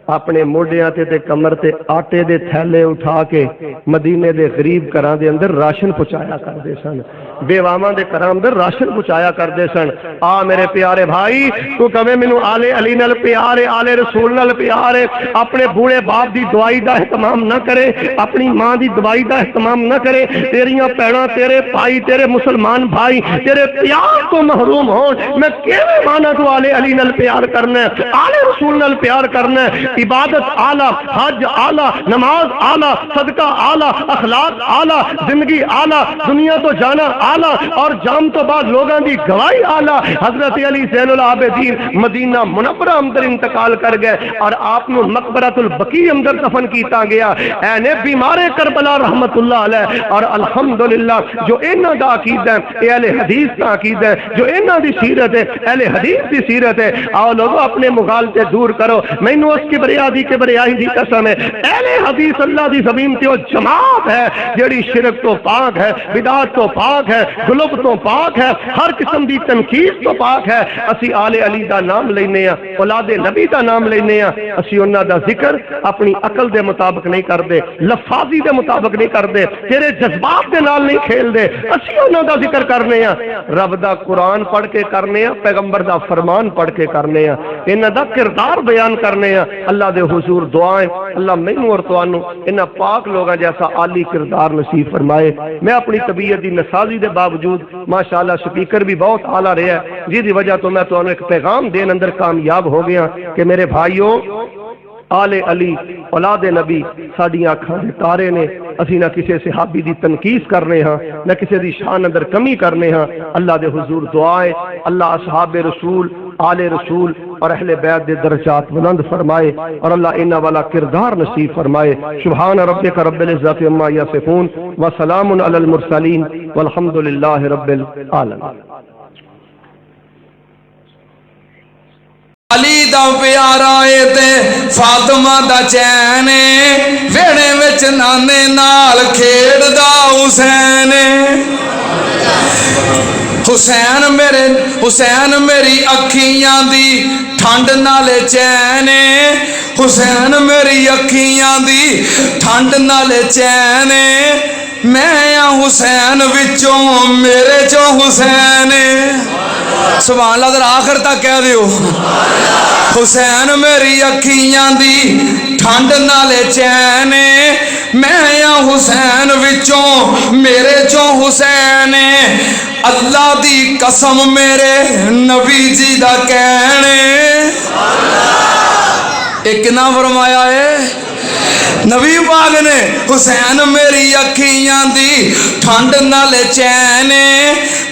اپنے موڈیاں تے کمر تے آٹے دے تھیلے اٹھا کے مدینے دے غریب گھراں دے اندر راشن پہنچایا کرتے سن، بیواواں دے گھراں اندر راشن پہنچایا کرتے سن۔ آ میرے پیارے بھائی، تو کہے مینوں آلے علی نال پیار ہے، آلے رسول نال پیار ہے، اپنے بوڑھے باپ دی دعائی دا اہتمام نہ کرے، اپنی ماں دی دعائی دا اہتمام نہ کرے، تیریاں پیڑاں، تیرے بھائی، تیرے مسلمان بھائی تیرے پیار تو محروم ہون، میں کیویں مانا تو آلے علی نال پیار کرنا ہے، آلے رسول نال پیار کرنا ہے۔ عبادت اعلیٰ، حج اعلیٰ، نماز اعلیٰ، صدقہ اعلیٰ، اخلاق اعلیٰ، زندگی اعلیٰ، دنیا تو جانا اعلیٰ، اور جام تو بعد لوگاں دی گواہی اعلیٰ۔ حضرت علی زین العابدین مدینہ منورہ اندر انتقال کر گئے اور آپ نے مقبرۃ البقیع اندر دفن کیتا گیا۔ اے نے بیمار کربلا رحمت اللہ علیہ، اور الحمدللہ جو انہاں دا عقیدہ ہے، اہل حدیث دا عقیدہ ہے، جو انہاں دی سیرت ہے، اہل حدیث دی سیرت ہے، آؤ لوگوں اپنے مغالطے دور کرو۔ مینوں اس کی کبریائی دی قسم ہے، اہل حدیث اللہ دی زمین تے وہ جماعت ہے جڑی شرک تو پاک ہے، بدعت تو پاک ہے، غلب تو پاک ہے، ہر قسم دی تنقید تو پاک ہے۔ اسی آل علی دا نام لینے ہاں، اولاد نبی دا نام لینے ہاں، اسی انہاں دا ذکر اپنی عقل دے مطابق نہیں کردے، لفاظی دے مطابق نہیں کردے، تیرے جذبات دے نال نہیں کھیل دے، اسی انہاں دا ذکر کرنے ہاں، رب دا قرآن پڑھ کے کرنے ہاں، پیغمبر دا فرمان پڑھ کے کرنے ہاں، انہاں دا کردار بیان کرنے ہاں۔ اللہ دے حضور دعائیں اللہ مینوں اور تانوں انہاں پاک لوگاں جیسا عالی کردار نصیب فرمائے۔ میں اپنی طبیعت دی نسازی دے باوجود ماشاءاللہ سپیکر بھی بہت اعلیٰ رہا ہے، جس دی وجہ تو میں تانوں ایک پیغام دین اندر کامیاب ہو گیا کہ میرے بھائیوں، آل علی اولاد نبی ساڈیاں اکھاں دے تارے نے، اسی نہ کسی صحابی دی تنقید کرنے ہاں، نہ کسی دی شان اندر کمی کرنے ہاں۔ اللہ دے حضور دعائیں اللہ اصحاب رسول، آل رسول اور اہل بیت دے درجات بلند فرمائے، اور اللہ انہاں والا کردار نصیب فرمائے۔ سبحان ربک رب العزت عما یصفون وسلام علی المرسلین والحمد للہ رب العالمین۔ علی دا پیارا اے تے فاطمہ دا چین اے، ویڑے وچ نانے نال کھیڑدا حسین حسین میری اکھیاں دی ٹھنڈ نالے چین اے، حسین میری اکھیاں دی ٹھنڈ نالے چین اے، میں حسین وچوں میرے چوں حسین سبحان اللہ، ذرا آخر تک کہہ دیو حسین میری اکھیاں دی ٹھنڈ نالے چین میں حسین وچوں میرے چوں حسین اللہ دی قسم میرے نبی جی دا کہنے ایک نہ فرمایا ہے نبی پاک نے حسین میری اکھیاں دی ٹھنڈ نال چین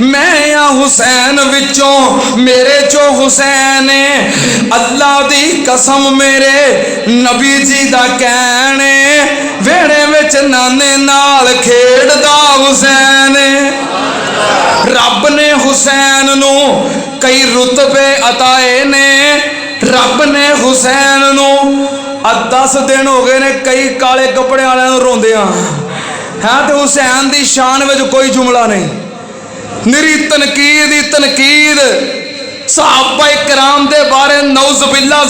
میں حسین وچوں میرے چو حسین اللہ دی قسم میرے نبی جی دا کہنے ویڑے وچ نانے نال کھیڑدا حسین رب نے حسین نو کئی رتبے عطائے نے رب نے حسین نو 10 دن ہو گئے نے کئی کالے کپڑے والے روندیاں ہاں تے حسین دی شان وچ کوئی جملہ نہیں نری تنقید صحابہ کرام دے بارے نعوذ باللہ